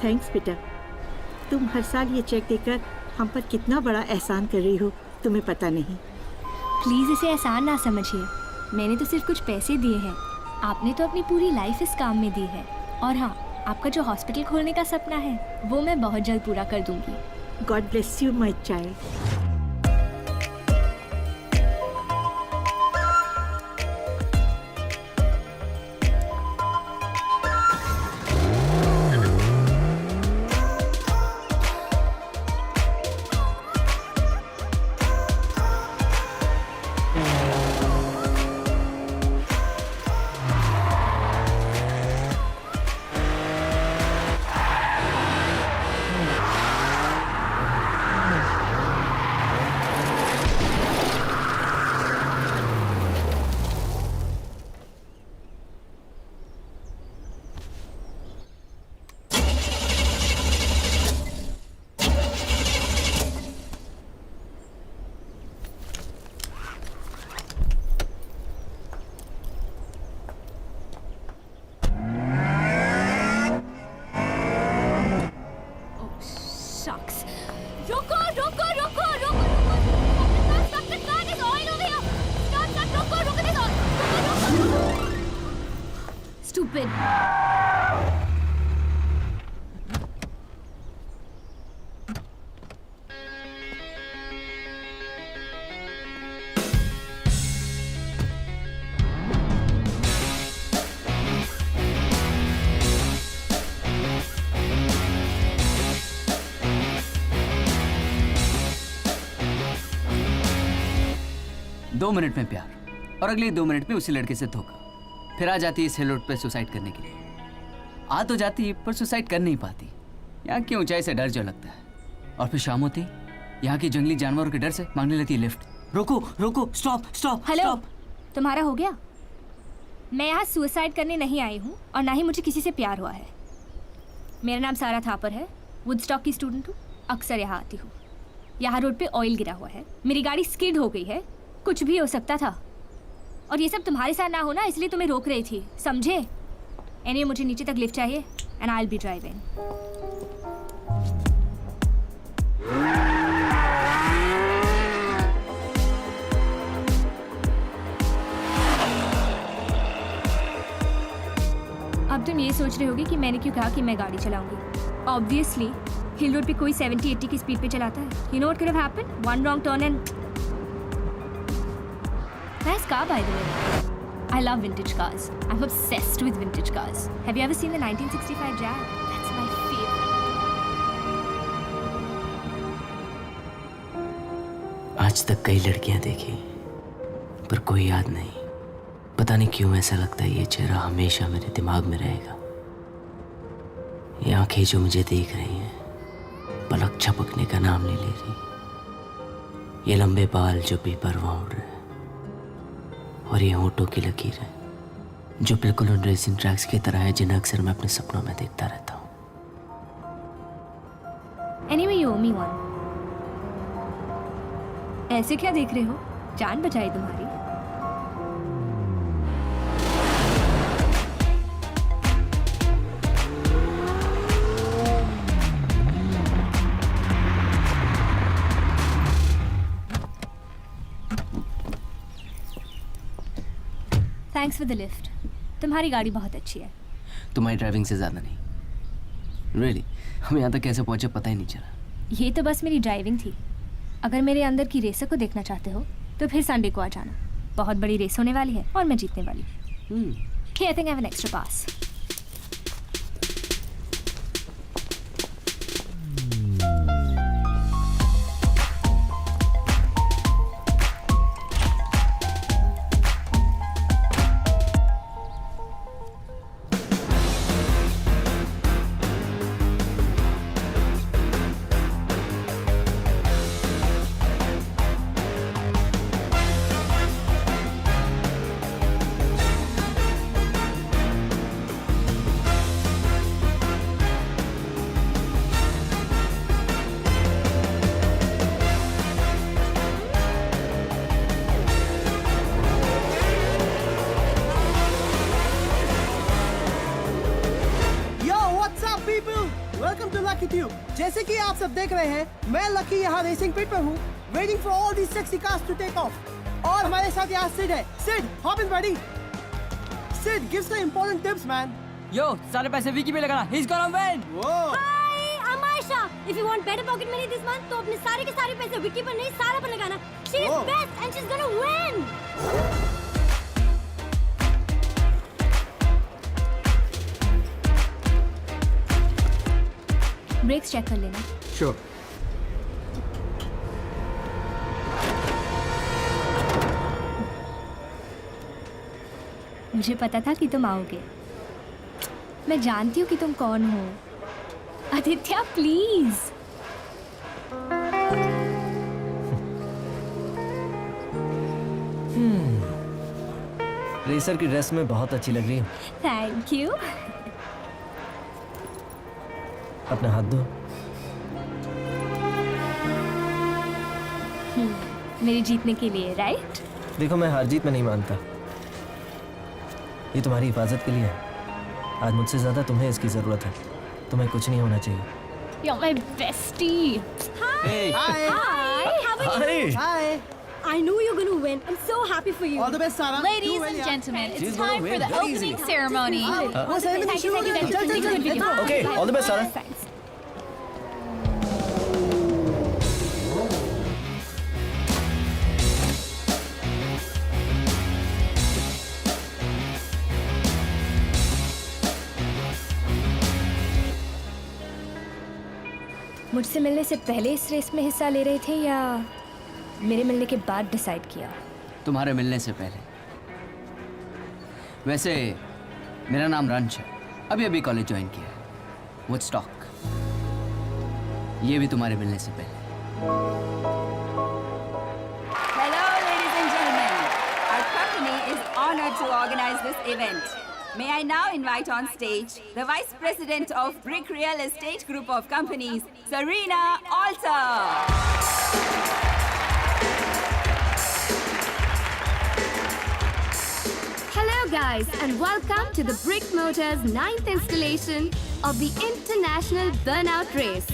Thanks बेटा, तुम हर साल ये चेक देकर हम पर कितना बड़ा एहसान कर रही हो, तुम्हें पता नहीं। प्लीज़ इसे एहसान ना समझिए, मैंने तो सिर्फ कुछ पैसे दिए हैं, आपने तो अपनी पूरी लाइफ इस काम में दी है। और हाँ, आपका जो हॉस्पिटल खोलने का सपना है वो मैं बहुत जल्द पूरा कर दूंगी। God bless you my child. दो मिनट में प्यार और अगले 2 मिनट में उसी लड़के से धोखा, फिर आ जाती इस हिल रोड पे सुसाइड करने के लिए। आ तो जाती पर सुसाइड कर नहीं पाती, यहाँ की ऊंचाई से डर जो लगता है। और फिर शाम होती यहाँ की जंगली जानवरों के डर से मांगने लगती है लिफ्ट। रोको रोको, स्टॉप स्टॉप। हेलो, तुम्हारा हो गया? मैं यहाँ सुसाइड करने नहीं आई हूँ और ना ही मुझे किसी से प्यार हुआ है। मेरा नाम सारा थापर है, वुडस्टॉक की स्टूडेंट हूँ, अक्सर यहाँ आती हूँ। यहाँ रोड पे ऑयल गिरा हुआ है, मेरी गाड़ी स्किड हो गई है, कुछ भी हो सकता था। और ये सब तुम्हारे साथ ना हो ना, इसलिए तुम्हें रोक रही थी, समझे? एनीवे, मुझे नीचे तक लिफ्ट चाहिए and I will be driving. अब अब तुम ये सोच रहे होगे कि मैंने क्यों कहा कि मैं गाड़ी चलाऊंगी। ऑब्वियसली हिल रोड पे कोई 70-80 की स्पीड पे चलाता है। You know what could have happened? One wrong turn and nice car by the way. I love vintage cars. I'm obsessed with vintage cars. Have you ever seen the 1965 Jag? That's my favorite. आज तक कई लड़कियां देखी पर कोई याद नहीं। पता नहीं क्यों ऐसा लगता है ये चेहरा हमेशा मेरे दिमाग में रहेगा। ये आंखें जो मुझे देख रही हैं पलक झपकने का नाम नहीं ले रही। ये लंबे बाल जो बेपरवाह उड़ रहे हैं और ये होंठों की लकीरें जो बिल्कुल उन रेसिंग ट्रैक्स की तरह है जिन्हें अक्सर मैं अपने सपनों में देखता रहता हूँ। Anyway, you owe me one. ऐसे क्या देख रहे हो? जान बचाई तुम्हारी। Thanks for the lift. तुम्हारी गाड़ी बहुत अच्छी है। तुम्हारी ड्राइविंग से ज़्यादा नहीं। रियली हम यहाँ तक कैसे पहुँचे पता ही नहीं चला। ये तो बस मेरी ड्राइविंग थी। अगर मेरे अंदर की रेसर को देखना चाहते हो तो फिर संडे को आ जाना। बहुत बड़ी रेस होने वाली है और मैं जीतने वाली हूँ। Okay, I think I have an extra pass. Welcome to lucky tube. जैसे कि आप सब देख रहे हैं, मैं लकी यहाँ रेसिंग पिट पर हूँ, waiting for all these sexy cars to take off। और हमारे साथ यहाँ सिड है। Sid, hop in buddy। Sid, give some important tips, man। यो सारे पैसे विकी पे लगाना। He's gonna win। Whoa। Hi, I'm Aisha. If you want better pocket money this month, तो अपने सारे के सारे पैसे विकी पर नहीं, सारा पर लगाना। She is Oh. best and she's gonna win। Brakes check कर लेना। Sure। मुझे पता था कि तुम आओगे। मैं जानती हूँ कि तुम कौन हो। आदित्य प्लीज। रेसर की ड्रेस में बहुत अच्छी लग रही है। Thank you. अपना हाथ दो। मेरी जीतने के लिए, राइट? देखो मैं हार जीत में नहीं मानता। ये तुम्हारी हिफाजत के लिए है। आज मुझसे ज्यादा तुम्हें इसकी जरूरत है। तुम्हें कुछ नहीं होना चाहिए। You're my bestie. Hi। How are you? Hi। I knew you're gonna win. I'm so happy for you. All the best, Sarah। Ladies Do well, and yeah। gentlemen, She's it's gonna time for win. the Very opening easy. ceremony. वो ceremony Thank you, शुरू thank you, हो thank गया। you, चल, thank you, चल, thank you. Okay, all the best, Sarah। Thanks. मुझसे मिलने से पहले इस रेस में हिस्सा ले रहे थे या मेरे मिलने के बाद डिसाइड किया? तुम्हारे मिलने से पहले। वैसे मेरा नाम रंश है। अभी अभी कॉलेज ज्वाइन किया है, वुडस्टॉक। ये भी तुम्हारे मिलने से पहले। Hello, ladies and gentlemen. Our company is honored to organize this event. May I now invite on stage the Vice President of Brick Real Estate Group of Companies, Serena Alter. Hello guys and welcome to the Brick Motors 9th installation of the International Burnout Race.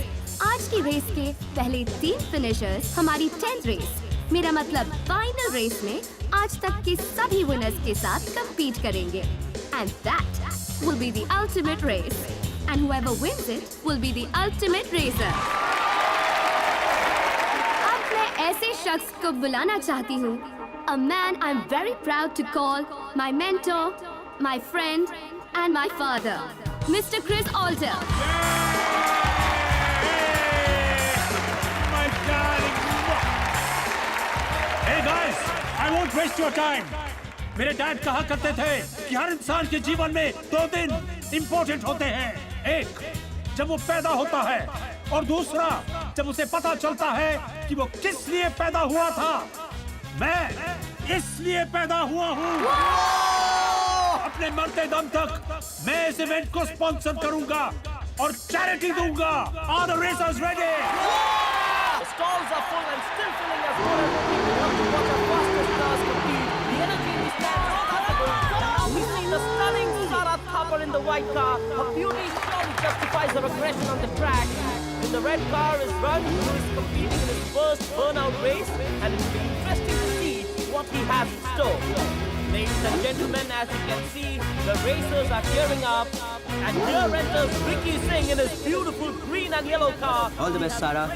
आज की race के पहले 3 finishers हमारी 10th race, मेरा मतलब final race में आज तक के सभी विनर्स के साथ compete करेंगे. And that will be the ultimate race, and whoever wins it will be the ultimate racer. अब मैं ऐसे शख्स को बुलाना चाहती हूँ, a man I'm very proud to call my mentor, my friend, and my father, Mr. Chris Alter. My darling. Hey guys, I won't waste your time. मेरे dad कहा करते थे कि हर इंसान के जीवन में 2 दिन इम्पोर्टेंट होते हैं। एक, जब वो पैदा होता है, और दूसरा, जब उसे पता चलता है कि वो किस लिए पैदा हुआ था। मैं इसलिए पैदा हुआ हूँ। अपने मरते दम तक मैं इस इवेंट को स्पॉन्सर करूंगा और चैरिटी दूंगा। Are the racers ready? The stalls are full and still filling as well as people want to watch our fastest stars compete. The energy in the stands is palpable. We see the stunning Sarah Thapar in the white car. Her beauty surely justifies her aggression on the track. In the red car is Run, who is competing in his first burnout race, and it will be interesting to see what he has in store. Ladies and gentlemen, as you can see, the racers are gearing up, and here enters Ricky Singh in his beautiful green and yellow car. All the best, Sarah.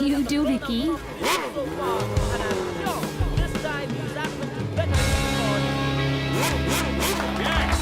You do, Ricky. So far, and I'm sure this time he's happened to better record. Yes.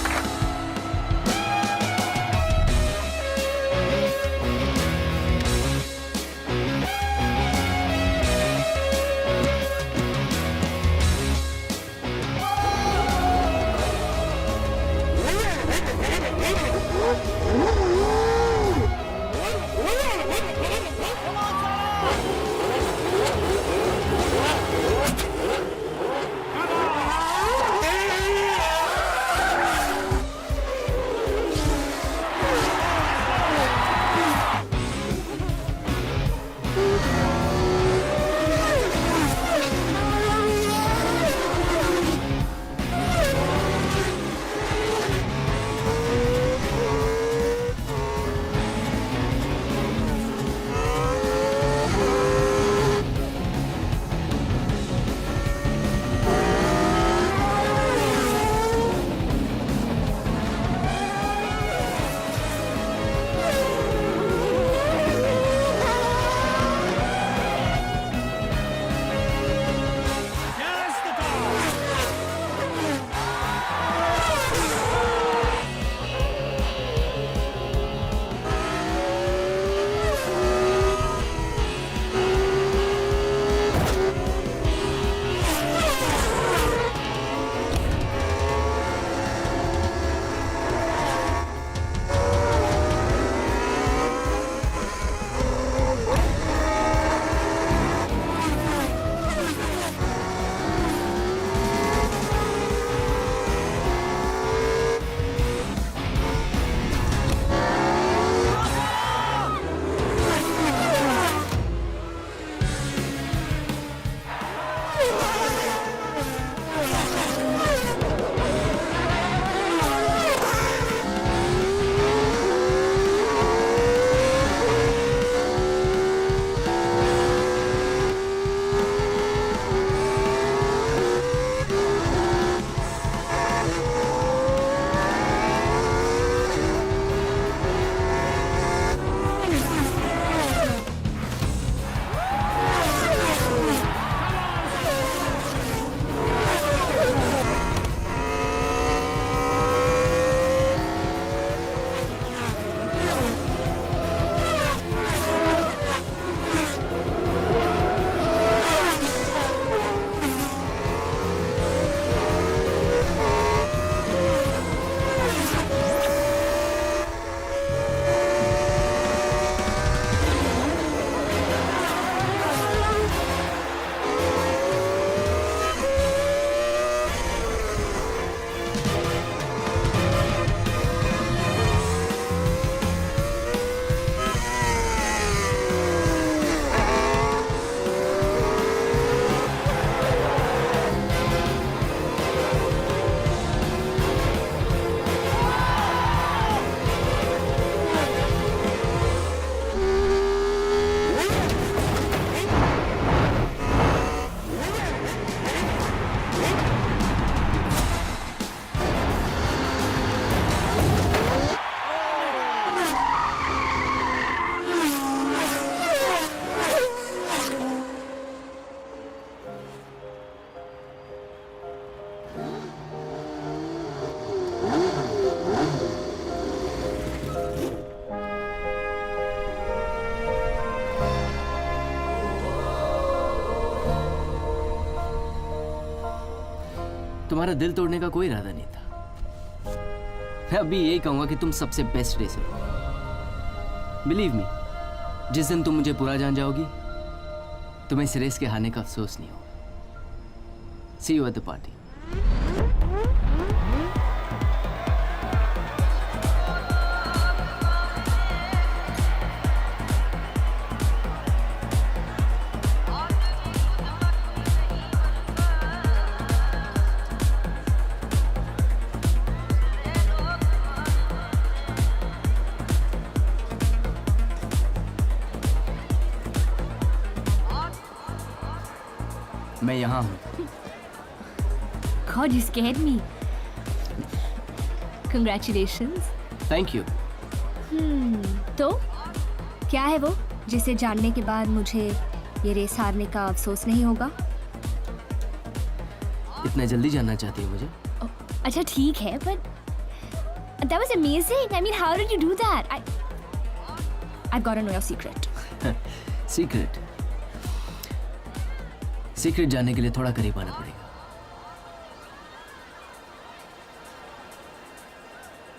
तुम्हारा दिल तोड़ने का कोई इरादा नहीं था। मैं अभी यही कहूंगा कि तुम सबसे बेस्ट रेसर हो। बिलीव मी, जिस दिन तुम मुझे पूरा जान जाओगी, तुम्हें इस रेस के हारने का अफसोस नहीं होगा। सी यू एट द पार्टी। मैं यहाँ हूँ। God, you scared me. Congratulations. Thank you. तो क्या है वो जिसे जानने के बाद मुझे ये रेस हारने का अफसोस नहीं होगा? इतना जल्दी जानना चाहती हो मुझे? अच्छा ठीक है, but that was amazing. I mean, how did you do that? I've got to know your secret. Secret जानने के लिए थोड़ा करीब आना पड़ेगा।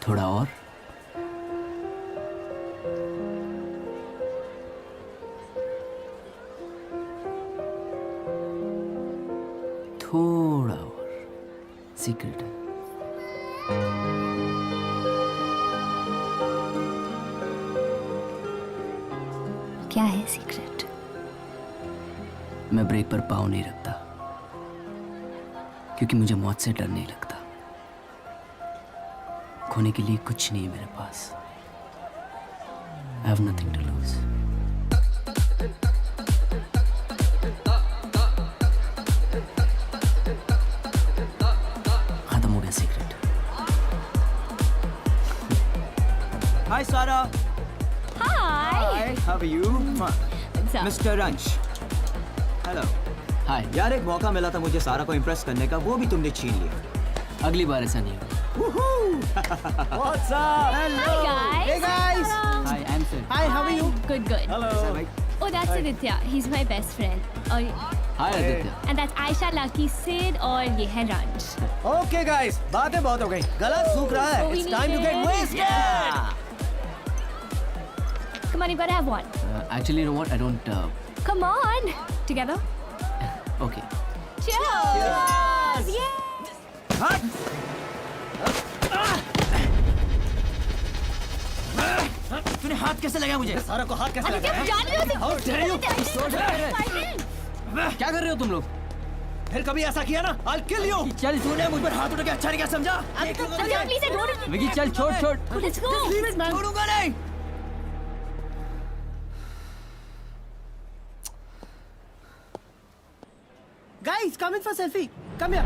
थोड़ा और। थोड़ा और। सीक्रेट है। क्या है सीक्रेट? मैं ब्रेक पर पाँव नहीं रखता क्योंकि मुझे मौत से डर नहीं लगता। खोने के लिए कुछ नहीं है मेरे पास। I have nothing to lose. खत्म हो गया secret. Hi Sarah. Hi. How are you? What's up? Mr. Ranch. Hello. हाय। यार एक मौका मिला था मुझे सारा को इम्प्रेस करने का, वो भी तुमने छीन लिया। अगली बार ऐसा नहीं होगा। What's up? Hi guys. Hey guys. Hi, I am sir. Hi, how are you? Good, good. Hello. Oh, that's Aditya. He's my best friend. Oh, hi Aditya. and that's Aisha, Lucky, Sid, और ये है Ranch. Okay guys, बातें बहुत हो गई, गला सूख रहा है। So we It's time to need get it. wasted. Come on, you gotta have one. Actually, you know what? I don't. Come on. Together. Okay. Cheers. Yeah. हट! तूने हाथ कैसे लगाया मुझे? सारा को हाथ कैसे Aditya, लगाया? जाने दो उसे. How dare you? क्या कर रहे हो तुम लोग? फिर कभी ऐसा किया ना? I'll kill you. चल तूने मुझ पर हाथ उठा के अच्छा नहीं क्या समझा? Aditya, please, I don't. Vicky चल छोड़ छोड़। Let's go. छोड़ूंगा नहीं। Guys, come in for selfie. Come here.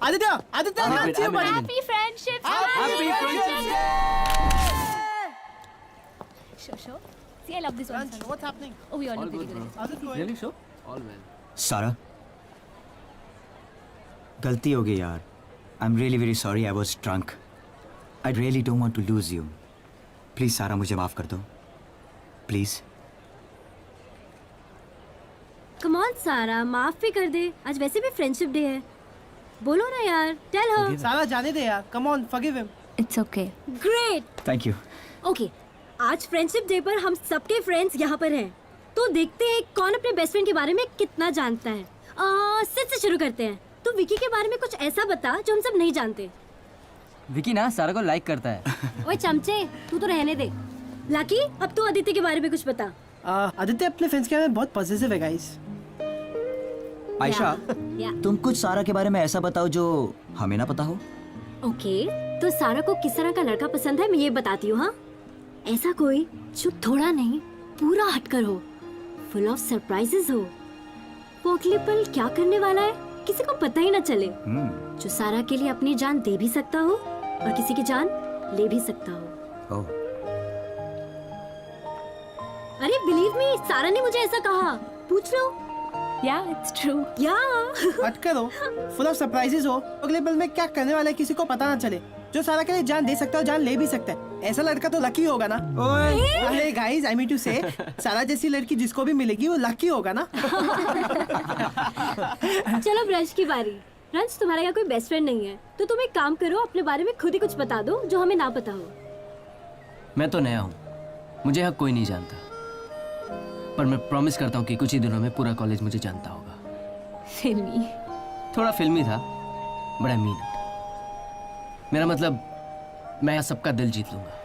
Aditya, Aditya, Wait, let's see you, I'm buddy. in. Happy friendship. Happy friendship. Sure. See, I love this one. Ranch, what's happening? Oh, we all All look very good, good. bro. How's it going? Really sure? All well. सारा, गलती हो गई यार। I'm really very sorry. I was drunk. I really don't want to lose you. Please सारा मुझे माफ कर दो। Please. कम ऑन सारा, माफ भी कर दे। आज वैसे भी फ्रेंडशिप डे है। बोलो ना यार, टेल हर। सारा जाने दे यार. Come on, forgive him. It's okay. Great. Thank you. Okay, आज फ्रेंडशिप डे पर हम सबके फ्रेंड्स यहाँ पर हैं। तो देखते हैं कौन अपने बेस्ट फ्रेंड के बारे में कितना जानता है। सिड से शुरू करते हैं। तो विकी के बारे में कुछ ऐसा बता जो हम सब नहीं जानते। विकी ना सारा को लाइक करता है। ओए चमचे, तू तो रहने दे। लाकी, अब तू आदित्य के बारे में कुछ बता। आदित्य अपने फ्रेंड्स के बारे में बहुत पॉजिटिव है गाइस. आयशा, या तुम कुछ सारा के बारे में ऐसा बताओ जो हमें ना पता हो. ओके, तो सारा को किस तरह का लड़का पसंद है मैं ये बताती हूँ. हाँ, ऐसा कोई जो थोड़ा नहीं पूरा हटकर हो, फुल ऑफ सरप्राइजेस हो, वो अगले पल क्या करने वाला है किसी को पता ही ना चले, जो सारा के लिए अपनी जान दे भी सकता हो और किसी की जान ले भी सकता हो. ओह, अरे बिलीव मी, सारा ने मुझे ऐसा कहा. पूछ लो. Yeah, it's true. या हट करो, फुल ऑफ सरप्राइजेस हो, अगले पल में क्या करने वाला है किसी को पता ना चले, जो सारा के लिए जान दे सकता है और जान ले भी सकता है. ऐसा लड़का तो लकी होगा ना. अरे गाइस, आई मीन टू से सारा जैसी लड़की जिसको भी मिलेगी वो लकी होगा ना. चलो ब्रश की बारी. रंज, तुम्हारा यहाँ कोई बेस्ट फ्रेंड नहीं है, तो तुम एक काम करो, अपने बारे में खुद ही कुछ बता दो जो हमें ना पता हो। मैं तो नया हूँ, मुझे यहाँ कोई नहीं जानता, पर मैं प्रॉमिस करता हूँ कि कुछ ही दिनों में पूरा कॉलेज मुझे जानता होगा। फिल्मी। थोड़ा फिल्मी था, बड़ा मीन है। मेरा मतलब मैं यहाँ सबका दिल जीत लूंगा।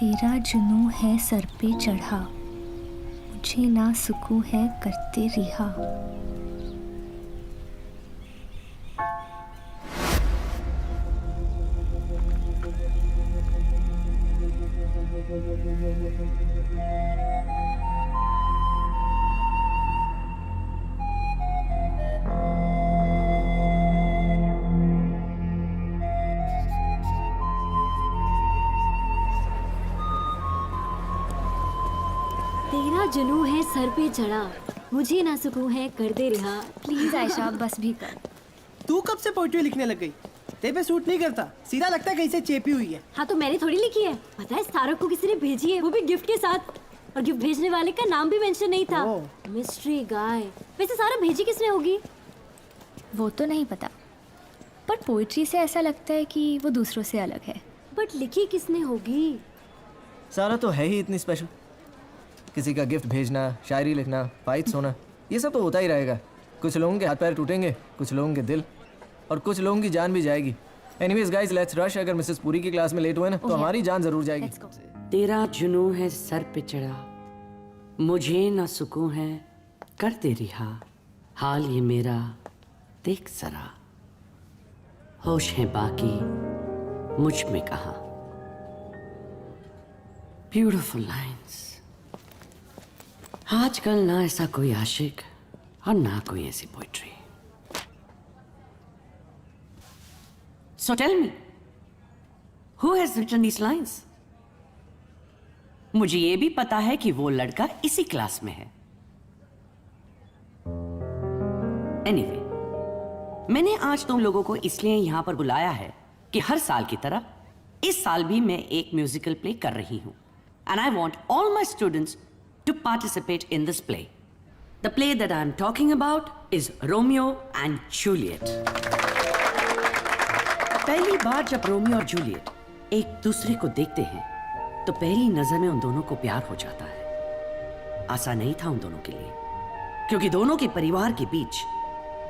तेरा जुनून है सर पे चढ़ा, मुझे ना सुकून है करते रिहा। तेरा जुनून है सर पे चढ़ा, मुझे ना सुकून है कर दे रिहा। प्लीज आयशा, बस भी कर। तू कब से पोइट्री लिखने लग गई? तेरे पे सूट नहीं करता, सीधा लगता है कहीं से चेपी हुई है। हाँ तो मैंने थोड़ी लिखी है, पता है सारक को किसी ने भेजी है, वो भी गिफ्ट के साथ, और गिफ्ट भेजने वाले का नाम भी मेंशन नहीं था। मिस्ट्री गाय। वैसे सारा भेजी किसने होगी? वो तो नहीं पता, पर पोइट्री से ऐसा लगता है कि वो दूसरों से अलग है। बट लिखी किसने होगी? सारा तो है ही इतनी स्पेशल। किसी का गिफ्ट भेजना, शायरी लिखना, फाइट्स होना, ये सब तो होता ही रहेगा। कुछ लोगों के हाथ पैर टूटेंगे, कुछ लोगों के दिल, और कुछ लोगों की जान भी जाएगी। Anyways guys, let's rush. अगर मिसेस पुरी की क्लास में लेट हुए ना तो हमारी जान जरूर जाएगी। तेरा जुनून है सर पे चढ़ा, मुझे ना सुकून है कर दे रिहा। हाल ये मेरा देख जरा, होश है बाकी मुझ में कहा। Beautiful lines. आजकल ना ऐसा कोई आशिक और ना कोई ऐसी poetry. So tell me, who has written these lines? मुझे ये भी पता है कि वो लड़का इसी क्लास में है। Anyway, मैंने आज तुम लोगों को इसलिए यहां पर बुलाया है कि हर साल की तरह इस साल भी मैं एक म्यूजिकल प्ले कर रही हूं। And I want all my students to participate in this play. The play that I am talking about is Romeo and Juliet. पहली बार जब रोमियो और जूलियट एक दूसरे को देखते हैं तो पहली नजर में उन दोनों को प्यार हो जाता है। आसान नहीं था उन दोनों के लिए, क्योंकि दोनों के परिवार के बीच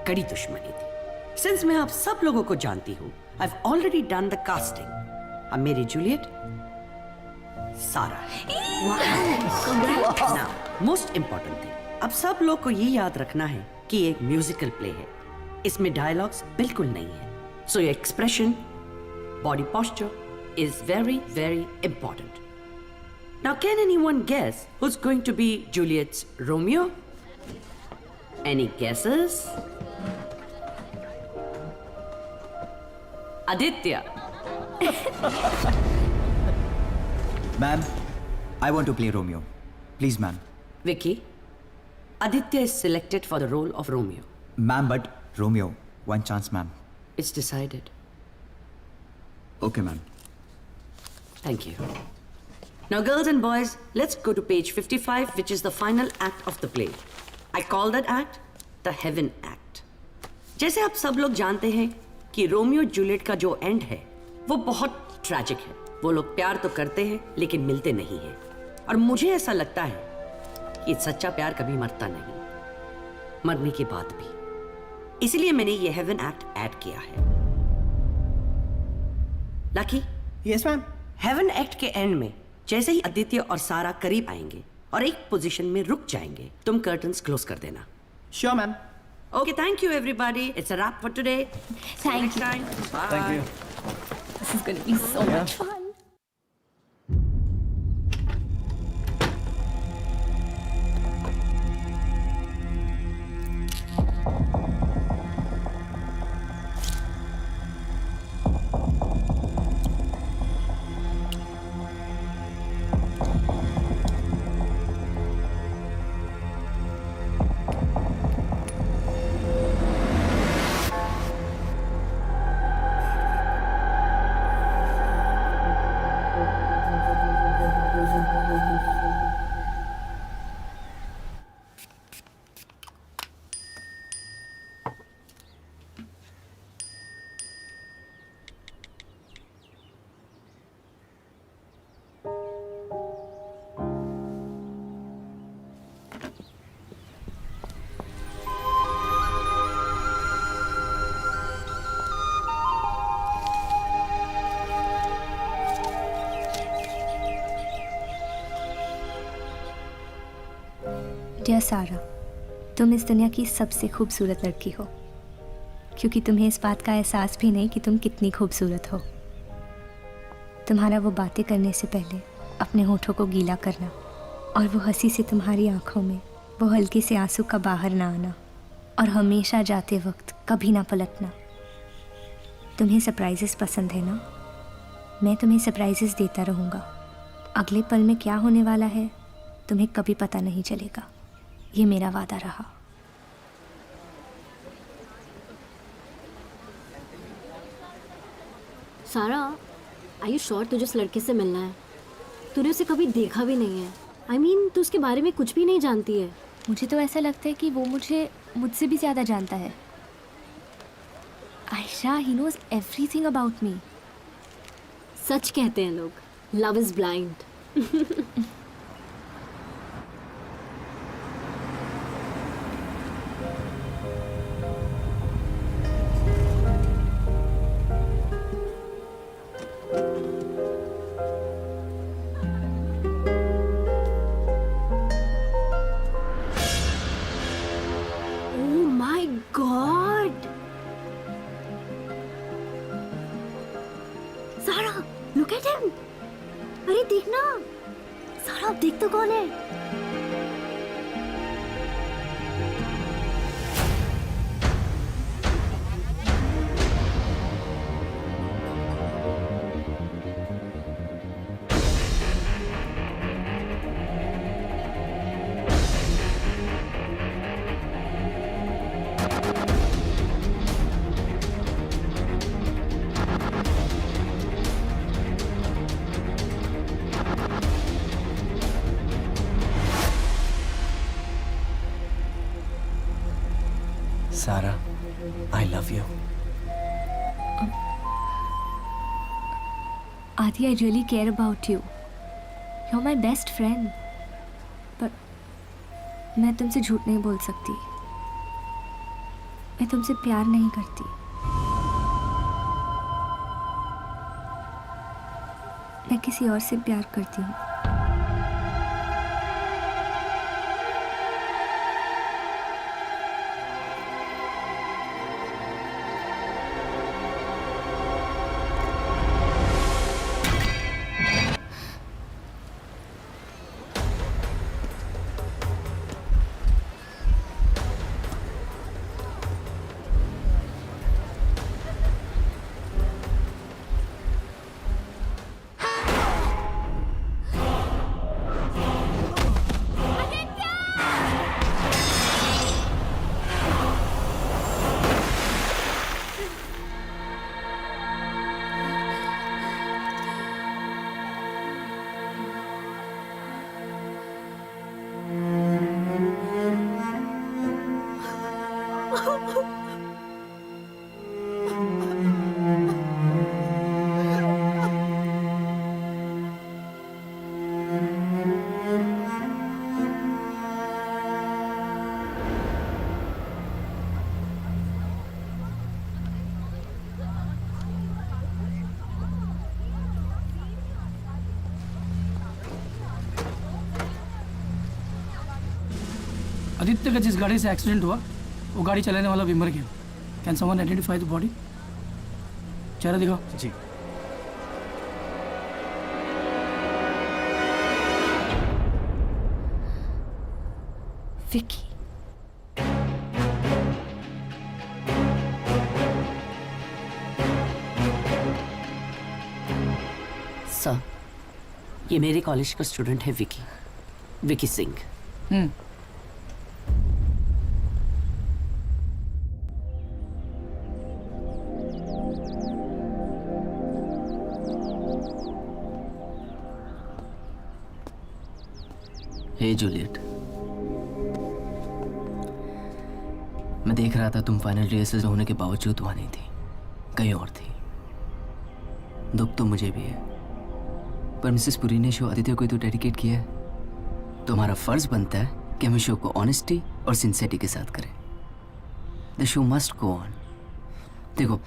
कड़ी दुश्मनी थी। सिंस मैं आप सब लोगों को जानती हूँ, I've already done the casting. अब मेरी जूलियट सारा है। Now, most important thing, अब सब लोग को ये याद रखना है कि एक म्यूजिकल प्ले है, इसमें डायलॉग्स बिल्कुल नहीं है। So your expression, body posture is very, very important. Now, can anyone guess who's going to be Juliet's Romeo? Any guesses? Aditya. Ma'am, I want to play Romeo. Please, ma'am. Vicky, Aditya is selected for the role of Romeo. Ma'am, but Romeo, one chance, ma'am. It's decided. Okay ma'am. Thank you. Now, girls and boys, let's go to page 55, which is the final act of the play. I call that act the Heaven Act. जैसे आप सब लोग जानते हैं कि Romeo Juliet का जो and है वो बहुत ट्रैजिक है. वो लोग प्यार तो करते हैं लेकिन मिलते नहीं हैं. और मुझे ऐसा लगता है कि सच्चा प्यार कभी मरता नहीं, मरने के बाद भी. इसलिए मैंने ये हेवन एक्ट ऐड किया है. Lucky. Yes ma'am. Heaven act के एंड में जैसे ही आदित्य और सारा करीब आएंगे और एक पोजीशन में रुक जाएंगे, तुम कर्टन्स क्लोज कर देना. Sure ma'am. Okay, thank you everybody. It's a wrap for today. Thank you. Bye. Thank you. This is going to be so much fun. Dear Sara, तुम इस दुनिया की सबसे खूबसूरत लड़की हो, क्योंकि तुम्हें इस बात का एहसास भी नहीं कि तुम कितनी खूबसूरत हो. तुम्हारा वो बातें करने से पहले अपने होठों को गीला करना और वो हंसी से तुम्हारी आंखों में वो हल्के से आंसू का बाहर ना आना और हमेशा जाते वक्त कभी ना पलटना. तुम्हें सरप्राइजेस पसंद है ना? मैं तुम्हें सरप्राइजेस देता रहूँगा. अगले पल में क्या होने वाला है तुम्हें कभी पता नहीं चलेगा. ये मेरा वादा रहा. सारा, आर यू श्योर तुझे उस लड़के से मिलना है? तूने उसे कभी देखा भी नहीं है. I mean, तू उसके बारे में कुछ भी नहीं जानती है. मुझे तो ऐसा लगता है कि वो मुझसे भी ज़्यादा जानता है. Ayesha, he knows everything about me. सच कहते हैं लोग, love is blind. Oh my God! सारा, look at him. अरे देखना, सारा अब देख तो कौन है. Sarah, I love you. Adi, I really care about you. You're my best friend. But मैं तुमसे झूठ नहीं बोल सकती. मैं तुमसे प्यार नहीं करती. मैं किसी और से प्यार करती हूँ. आदित्य का जिस गाड़ी से एक्सीडेंट हुआ वो गाड़ी चलाने वाला भी मर गया। Can someone identify the body? चेहरा दिखाओ। जी। विकी। सर, ये मेरे कॉलेज का स्टूडेंट है विकी सिंह। हे जूलियट, मैं देख रहा था तुम फाइनल रिहर्सल होने के बावजूद वहां नहीं थी, कहीं और थी। दुख तो मुझे भी है, पर मिसेस पुरी ने शो आदित्य को तो डेडिकेट किया है, तो हमारा फर्ज बनता है कि हम शो को ऑनेस्टी और सिंसियरिटी के साथ करें। The show must go on. देखो,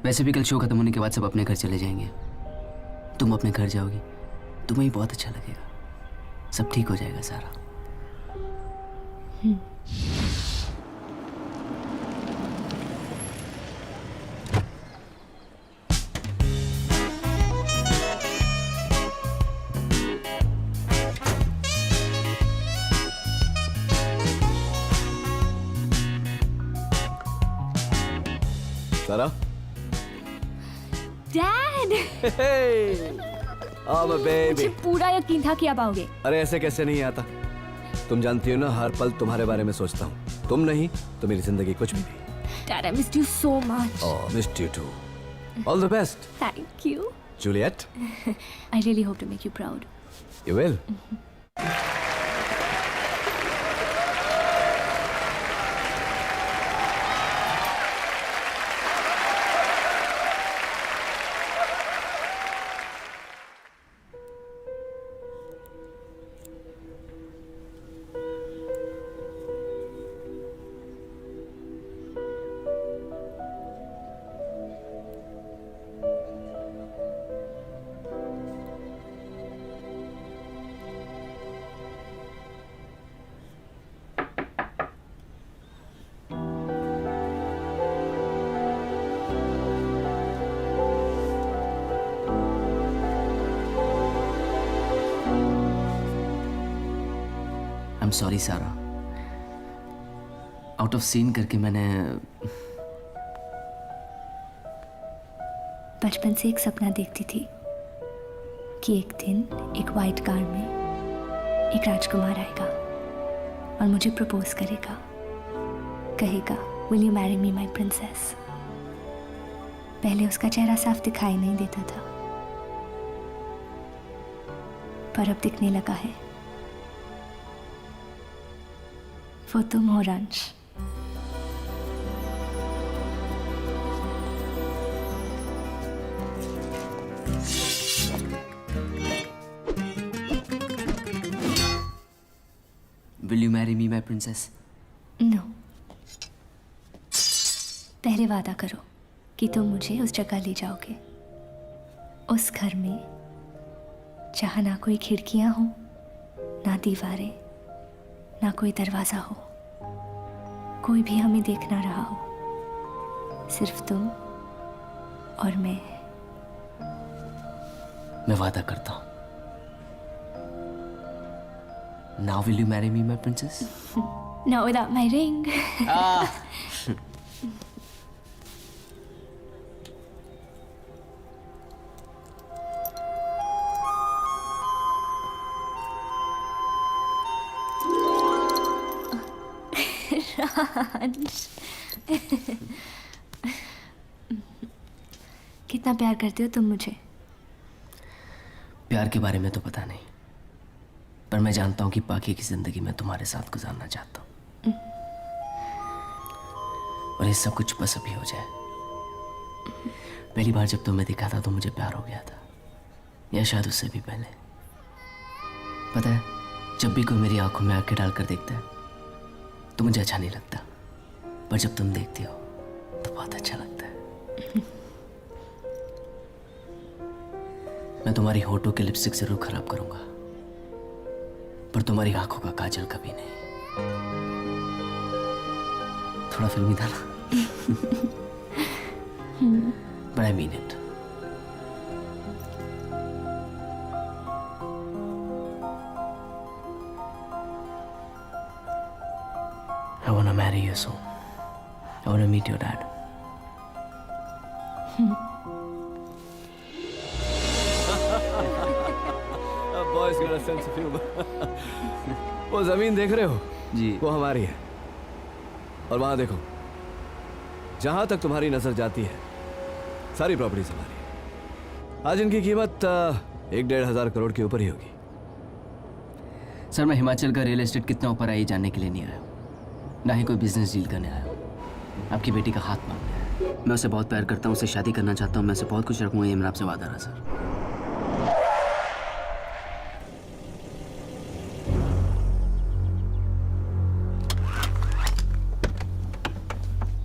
वैसे भी कल शो खत्म होने के बाद सब अपने घर चले जाएंगे, तुम अपने घर जाओगी, तुम्हें ही बहुत अच्छा लगेगा, सब ठीक हो जाएगा सारा। सारा, डैड, I'm a baby. मुझे पूरा यकीन था कि आप आओगे। अरे ऐसे कैसे नहीं आता? तुम जानती हो ना, हर पल तुम्हारे बारे में सोचता हूँ। तुम नहीं तो मेरी जिंदगी कुछ भी नहीं। Dad, I missed you so much. Oh, missed you too. All the best. Thank you. Juliet. I really hope to make you proud. You will. I'm sorry सारा, आउट ऑफ सीन करके मैंने बचपन से एक सपना देखती थी कि एक दिन एक वाइट कार में एक राजकुमार आएगा और मुझे प्रपोज करेगा, कहेगा will you marry me my princess. पहले उसका चेहरा साफ दिखाई नहीं देता था, पर अब दिखने लगा है। वो तुम हो रंश। Will you marry me, my princess? No. पहले वादा करो कि तुम मुझे उस जगह ले जाओगे, उस घर में जहाँ ना कोई खिड़कियाँ हो, ना दीवारें, ना कोई दरवाजा हो, कोई भी हमें देख ना रहा हो, सिर्फ तुम और मैं वादा करता हूँ। Now will you marry me, my princess? No, without my ring. कितना प्यार करते हो तुम मुझे? प्यार के बारे में तो पता नहीं, पर मैं जानता हूँ कि बाकी की जिंदगी मैं तुम्हारे साथ गुजारना चाहता हूँ, और ये सब कुछ बस अभी हो जाए। पहली बार जब तुम्हें दिखा था तो मुझे प्यार हो गया था, या शायद उससे भी पहले। पता है, जब भी कोई मेरी आंखों में आंखें डालकर देखता है तो मुझे अच्छा नहीं लगता, पर जब तुम देखती हो तो बहुत अच्छा लगता है। मैं तुम्हारी होठों के लिपस्टिक जरूर खराब करूंगा, पर तुम्हारी आंखों का काजल कभी नहीं। थोड़ा फिल्मी था ना? But I mean it. I wanna marry you soon. I wanna meet your dad. Boys got a sense of humor. वो जमीन देख रहे हो जी। वो हमारी है और वहां देखो जहां तक तुम्हारी नजर जाती है सारी प्रॉपर्टीज हमारी है। आज इनकी कीमत 1-1.5 करोड़ के ऊपर ही होगी। सर मैं हिमाचल का रियल एस्टेट कितना ऊपर आई जानने के लिए नहीं आया, ना ही कोई बिजनेस डील करने आया। आपकी बेटी का हाथ मांगना है। मैं उसे बहुत प्यार करता हूँ, उसे शादी करना चाहता हूँ, मैं उसे बहुत कुछ रखूंगा, ये मेरा आपसे वादा रहा सर।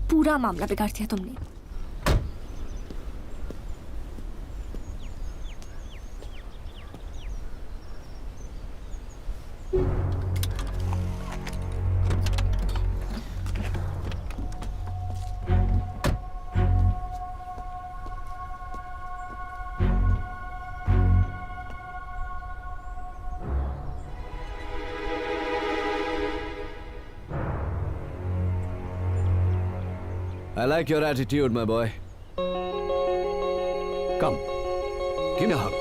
पूरा मामला बिगाड़ दिया तुमने। I like your attitude, my boy. Come, give me a hug.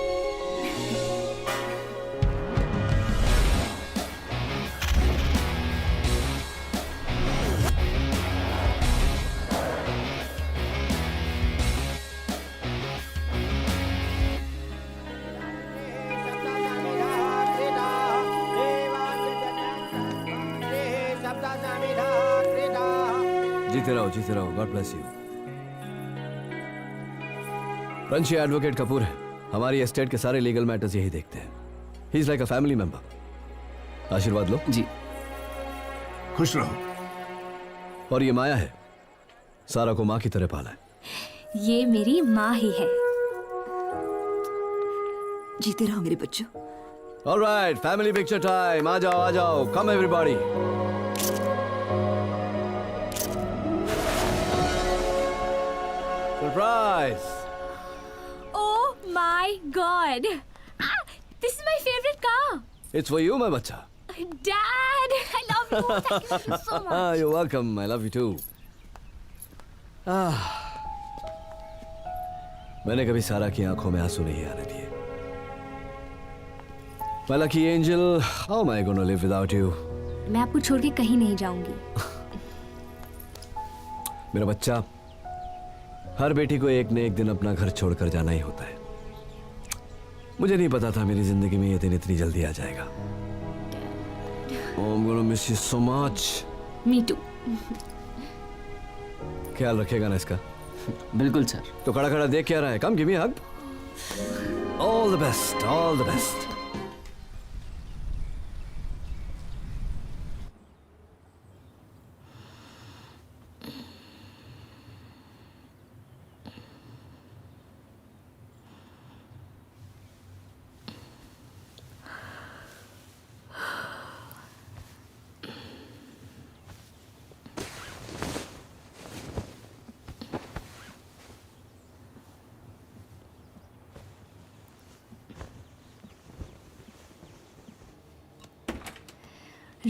जीते रहो, गॉड ब्लेस यू। रंशी एडवोकेट कपूर है, हमारी एस्टेट के सारे लीगल मैटर्स यही देखते हैं। He is like a family member. आशीर्वाद लो जी। खुश रहो। और ये माया है, सारा को माँ की तरह पाला है। ये मेरी माँ ही है। जीते रहो मेरे बच्चों। Alright, family picture time. आ जाओ, come everybody. Surprise! Oh my God! This is my favorite car. It's for you, my bacha. Dad, I love you. Thank you so much. You're welcome. I love you too. मैंने कभी सारा की आंखों में आंसू नहीं आने दिए। My lucky angel, how am I going to live without you? मैं आपको छोड़ के कहीं नहीं जाऊंगी। मेरा बच्चा, हर बेटी को एक न एक दिन अपना घर छोड़कर जाना ही होता है। मुझे नहीं पता था मेरी जिंदगी में ये दिन इतनी जल्दी आ जाएगा। I'm gonna miss you so much. Me too. ख्याल रखेगा ना इसका? बिल्कुल सर। तो खड़ा खड़ा देख क्या रहा है? Come give me a hug. All the best, all the best.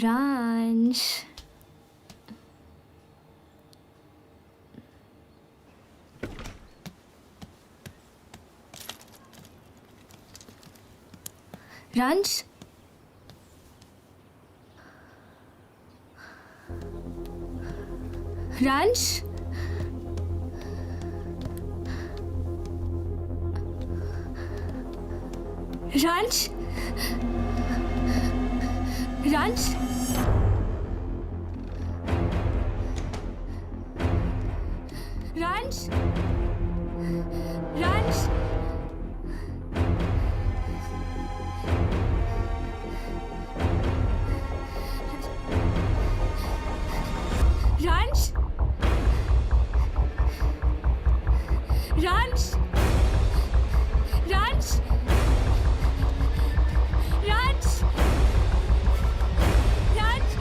Ranch. Ranch. Ranch. Ranch. Ranch. Ranch. Ranch. Ranch. Ranch. Ranch. Ranch. Ranch.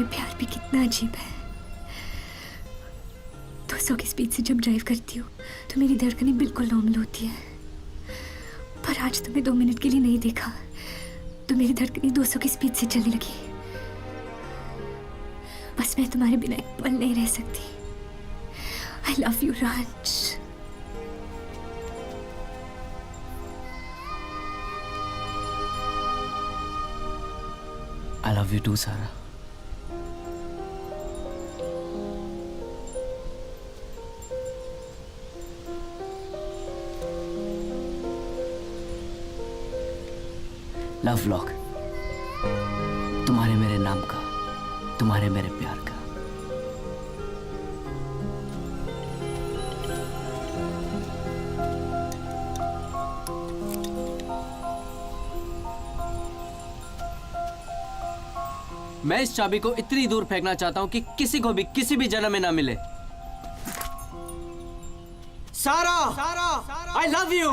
ये प्यार भी कितना अजीब है। 200 की स्पीड से जब ड्राइव करती हूँ तो मेरी धड़कनें बिल्कुल नॉर्मल होती है, पर आज तुम्हें 2 मिनट के लिए नहीं देखा तो मेरी धड़कनें 200 की स्पीड से चलने लगी। बस मैं तुम्हारे बिना एक पल नहीं रह सकती। I love you, Raj. I love you too, Sara. Love lock, तुम्हारे मेरे नाम का, तुम्हारे मेरे प्यार का। मैं इस चाबी को इतनी दूर फेंकना चाहता हूं कि किसी को भी किसी भी जन्म में ना मिले। सारा, I love you.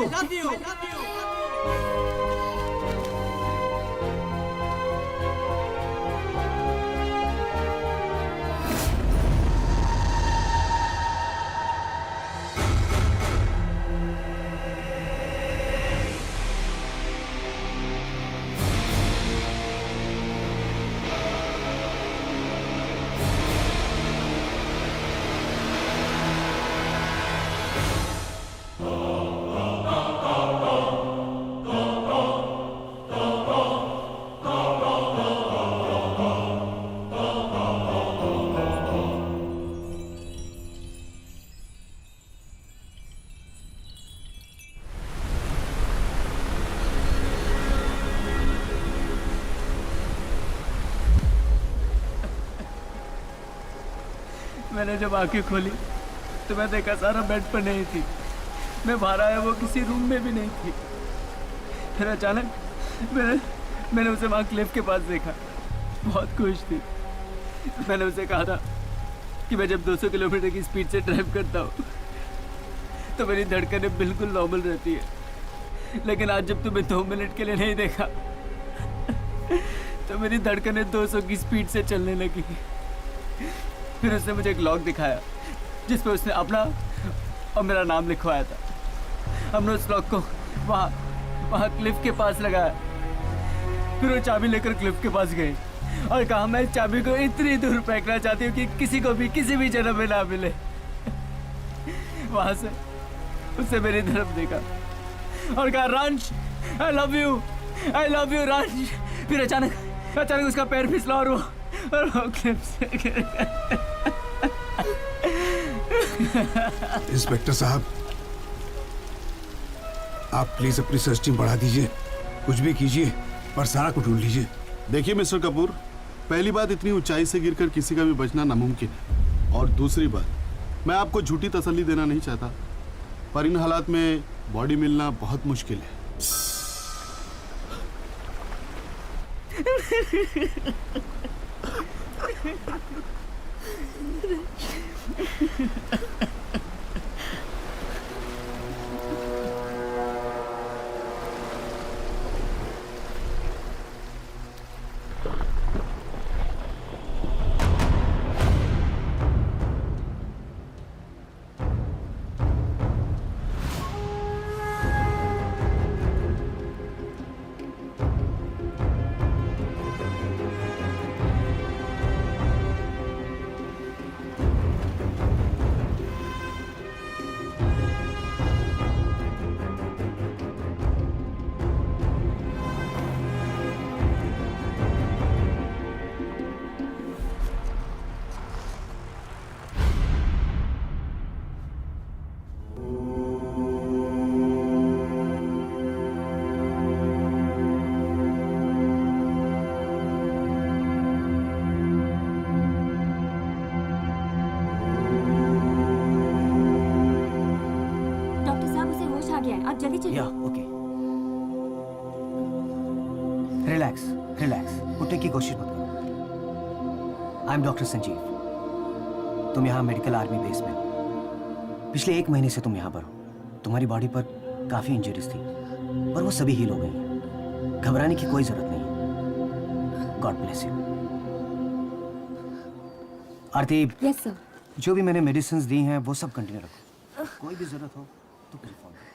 मैंने जब आंखें खोली तो मैं देखा सारा बेड पर नहीं थी। मैं बाहर आया, वो किसी रूम में भी नहीं थी। फिर अचानक मैंने उसे वहाँ क्लिफ के पास देखा। बहुत खुश थी। मैंने उसे कहा था कि मैं जब 200 किलोमीटर की स्पीड से ड्राइव करता हूँ तो मेरी धड़कनें बिल्कुल नॉर्मल रहती है, लेकिन आज जब तुम्हें 2 मिनट के लिए नहीं देखा तो मेरी धड़कनें 200 की स्पीड से चलने लगी। फिर उसने मुझे एक लॉक दिखाया जिस पे उसने अपना और मेरा नाम लिखवाया था। हमने उस लॉक को वहाँ क्लिफ के पास लगाया। फिर वो चाबी लेकर क्लिफ के पास गए और कहा मैं इस चाबी को इतनी दूर फेंकना चाहती हूँ कि किसी को भी किसी भी जन्म में ना मिले। वहां से उससे मेरी तरफ देखा और कहा रांच, I love you रांच। फिर अचानक उसका पैर फिसला और वो क्लिफ से गिर गया। इंस्पेक्टर साहब, आप प्लीज अपनी सर्च टीम बढ़ा दीजिए, कुछ भी कीजिए पर सारा को ढूंढ लीजिए। देखिए मिस्टर कपूर, पहली बात इतनी ऊंचाई से गिरकर किसी का भी बचना नामुमकिन है, और दूसरी बात मैं आपको झूठी तसल्ली देना नहीं चाहता, पर इन हालात में बॉडी मिलना बहुत मुश्किल है। जल्दी चलिए। ओके, रिलैक्स, उठने की कोशिश मत करो। I am doctor Sanjeev. तुम यहाँ मेडिकल आर्मी बेस में हो। पिछले 1 महीने से तुम यहाँ पर हो। तुम्हारी बॉडी पर काफी इंजरीज थी, पर वो सभी हील हो गई हैं। घबराने की कोई जरूरत नहीं। God bless you. Aarti, yes sir. जो भी मैंने मेडिसिन दी हैं वो सब कंटिन्यू रखो। कोई भी जरूरत हो तो मुझे फोन करो।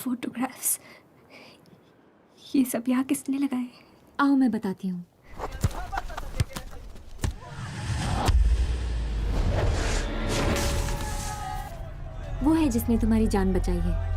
फोटोग्राफ्स, ये सब यहाँ किसने लगाए? आओ मैं बताती हूँ। वो है जिसने तुम्हारी जान बचाई है।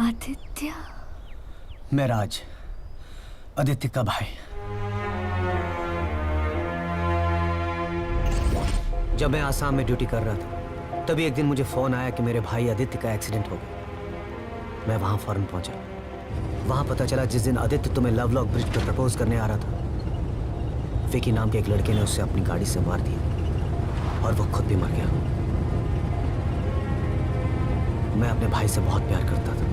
आदित्य। मैं राज, आदित्य का भाई। जब मैं आसाम में ड्यूटी कर रहा था तभी एक दिन मुझे फोन आया कि मेरे भाई आदित्य का एक्सीडेंट हो गया। मैं वहां फौरन पहुंचा। वहां पता चला जिस दिन आदित्य तुम्हें लवलॉक ब्रिज पर प्रपोज करने आ रहा था, विकी नाम के एक लड़के ने उससे अपनी गाड़ी से मार दिया और वो खुद भी मर गया। मैं अपने भाई से बहुत प्यार करता था।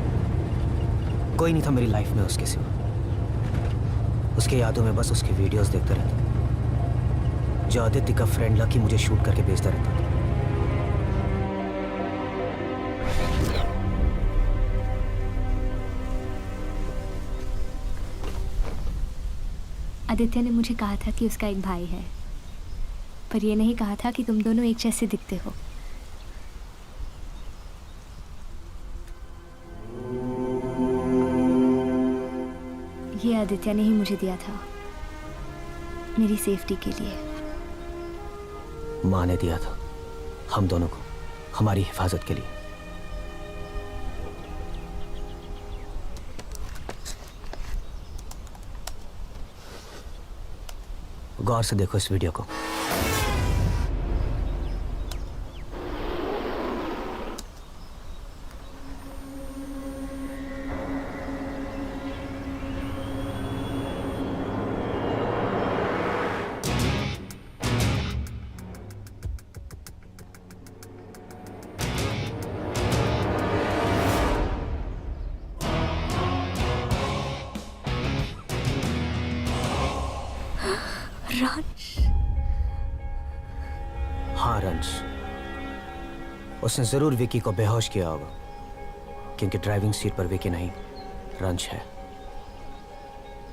कोई नहीं था मेरी लाइफ में उसके सिवा। उसके यादों में बस उसकी वीडियोस देखता रहता, जो आदित्य का फ्रेंड लकी मुझे शूट करके भेजता रहता था। आदित्य ने मुझे कहा था कि उसका एक भाई है, पर ये नहीं कहा था कि तुम दोनों एक जैसे दिखते हो। ये आदित्य ने ही मुझे दिया था, मेरी सेफ्टी के लिए। माँ ने दिया था हम दोनों को, हमारी हिफाजत के लिए। गौर से देखो इस वीडियो को। हाँ रंश, उसने जरूर विकी को बेहोश किया होगा, क्योंकि ड्राइविंग सीट पर विकी नहीं, रंश है।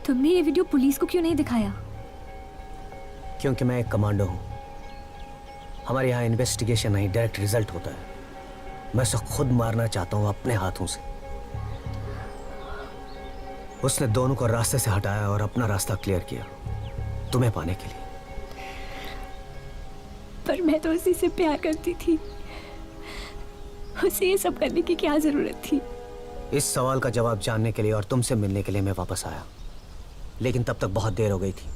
तुमने ये वीडियो पुलिस को क्यों नहीं दिखाया? क्योंकि मैं एक कमांडो हूं। हमारे यहाँ इन्वेस्टिगेशन नहीं, डायरेक्ट रिजल्ट होता है। मैं उसे खुद मारना चाहता हूं अपने हाथों से। उसने दोनों को रास्ते से हटाया और अपना रास्ता क्लियर किया तुम्हें पाने के लिए। पर मैं तो उसी से प्यार करती थी, उसे ये सब करने की क्या जरूरत थी? इस सवाल का जवाब जानने के लिए और तुमसे मिलने के लिए मैं वापस आया, लेकिन तब तक बहुत देर हो गई थी।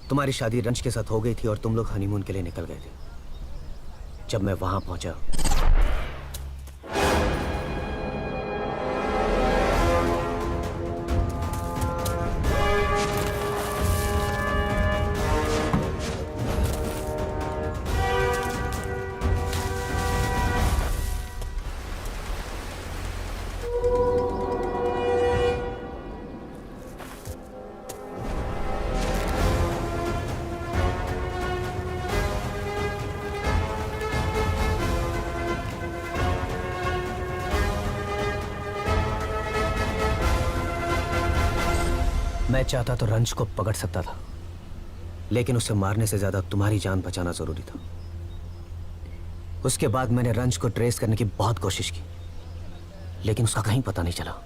तुम्हारी शादी रंज के साथ हो गई थी और तुम लोग हनीमून के लिए निकल गए थे। जब मैं वहां पहुंचा मैं चाहता तो रंज को पकड़ सकता था, लेकिन उसे मारने से ज्यादा तुम्हारी जान बचाना जरूरी था। उसके बाद मैंने रंज को ट्रेस करने की बहुत कोशिश की, लेकिन उसका कहीं पता नहीं चला।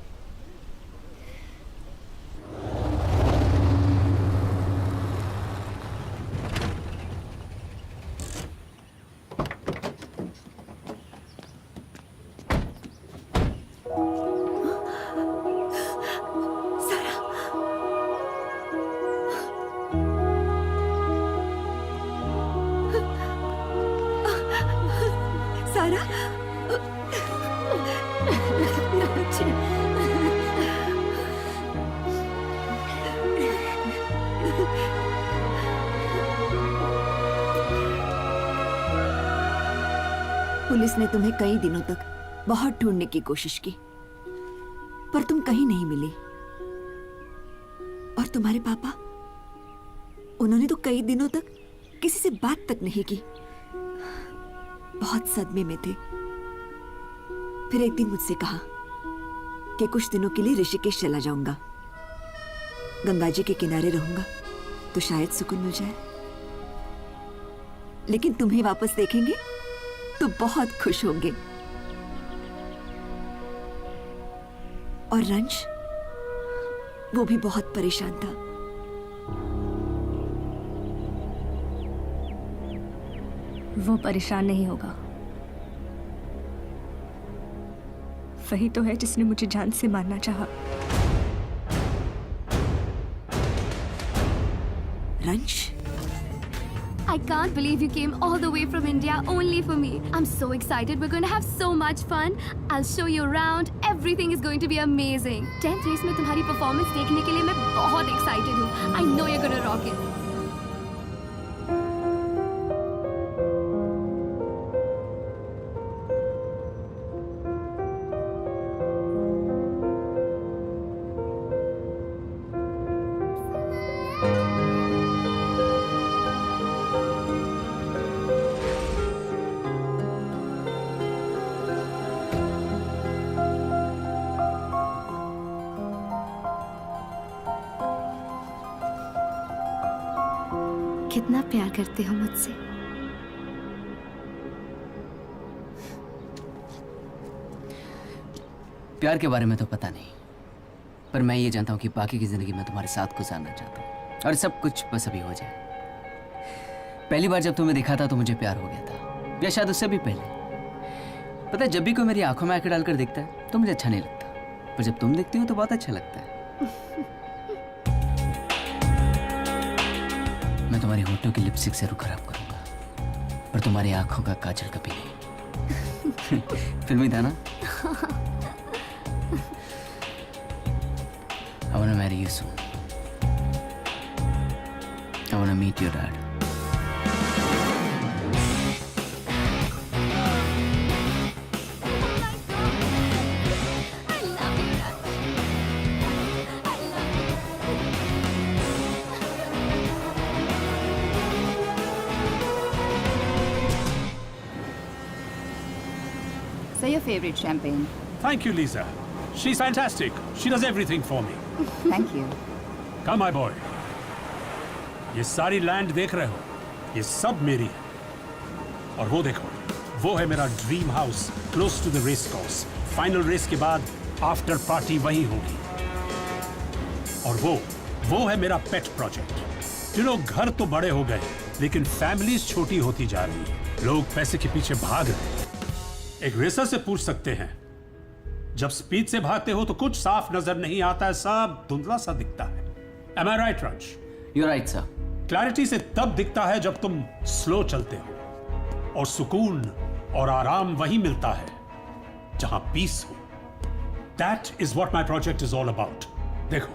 पुलिस ने तुम्हें कई दिनों तक बहुत ढूंढने की कोशिश की, पर तुम कहीं नहीं मिली। और तुम्हारे पापा, उन्होंने तो कई दिनों तक किसी से बात तक नहीं की, बहुत सदमे में थे। फिर एक दिन मुझसे कहा कि कुछ दिनों के लिए ऋषिकेश चला जाऊंगा, गंगा जी के किनारे रहूंगा तो शायद सुकून मिल जाए। लेकिन तुम्हें वापस देखेंगे तो बहुत खुश होंगे। और रंज, वो भी बहुत परेशान था। वो परेशान नहीं होगा। वही तो है जिसने मुझे जान से मारना चाहा। रंज, I can't believe you came all the way from India only for me. I'm so excited. We're going to have so much fun. I'll show you around. Everything is going to be amazing. 10th race में तुम्हारी performance देखने के लिए मैं बहुत excited हूँ. I know you're going to rock it. कितना प्यार करते हो मुझसे? प्यार के बारे में तो पता नहीं, पर मैं ये जानता हूँ कि बाकी की जिंदगी में तुम्हारे साथ गुजारना चाहता हूँ और सब कुछ बस अभी हो जाए। पहली बार जब तुम्हें देखा था तो मुझे प्यार हो गया था, या शायद उससे भी पहले। पता है, जब भी कोई मेरी आंखों में आंखें डालकर देखता है तो मुझे अच्छा नहीं लगता, पर जब तुम देखती हो तो बहुत अच्छा लगता है। मैं तुम्हारी होठों की लिपस्टिक से रुख खराब करूंगा, पर तुम्हारी आंखों का काजल कभी नहीं। फिल्मी था ना? I wanna marry you soon. I wanna meet your dad. So your favorite champagne? Thank you, Lisa. She's fantastic. She does everything for me. Thank you. Come, my boy. ये सारी लैंड देख रहे हो, ये सब मेरी है। और वो देखो, वो है मेरा dream house close to the race course. Final race के बाद आफ्टर पार्टी वहीं होगी। और वो है मेरा पेट प्रोजेक्ट। लोग घर तो बड़े हो गए, लेकिन फैमिलीज छोटी होती जा रही है। लोग पैसे के पीछे भाग रहे हैं। एक रेसर से पूछ सकते हैं, जब स्पीड से भागते हो तो कुछ साफ नजर नहीं आता है, सब धुंधला सा दिखता है। Am I right, रंज? You're right, sir. क्लैरिटी से तब दिखता है जब तुम स्लो चलते हो, और सुकून और आराम वही मिलता है जहां पीस हो। That is what my project is all about. देखो,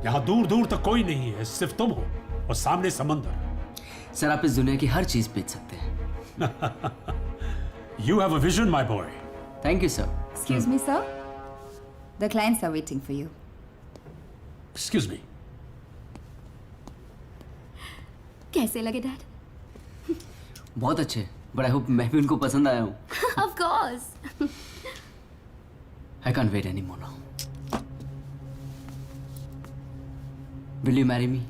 यहां दूर दूर तक कोई नहीं है, सिर्फ तुम हो और सामने समंदर। सर, आप इस दुनिया की हर चीज बेच सकते हैं। You have a vision, my boy. Thank you, sir. Excuse me, sir. The clients are waiting for you. Excuse me. कैसे लगे डैड? बहुत अच्छे, but I hope मैं भी उनको पसंद आया हूँ। Of course. I can't wait anymore now. Will you marry me?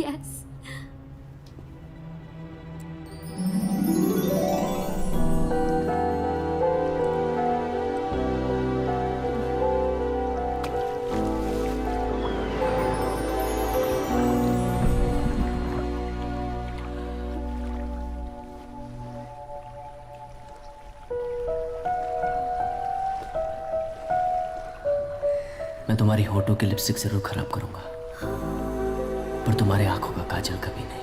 Yes. मैं तुम्हारी होठों के लिपस्टिक जरूर खराब करूंगा, पर तुम्हारे आंखों का काजल कभी नहीं।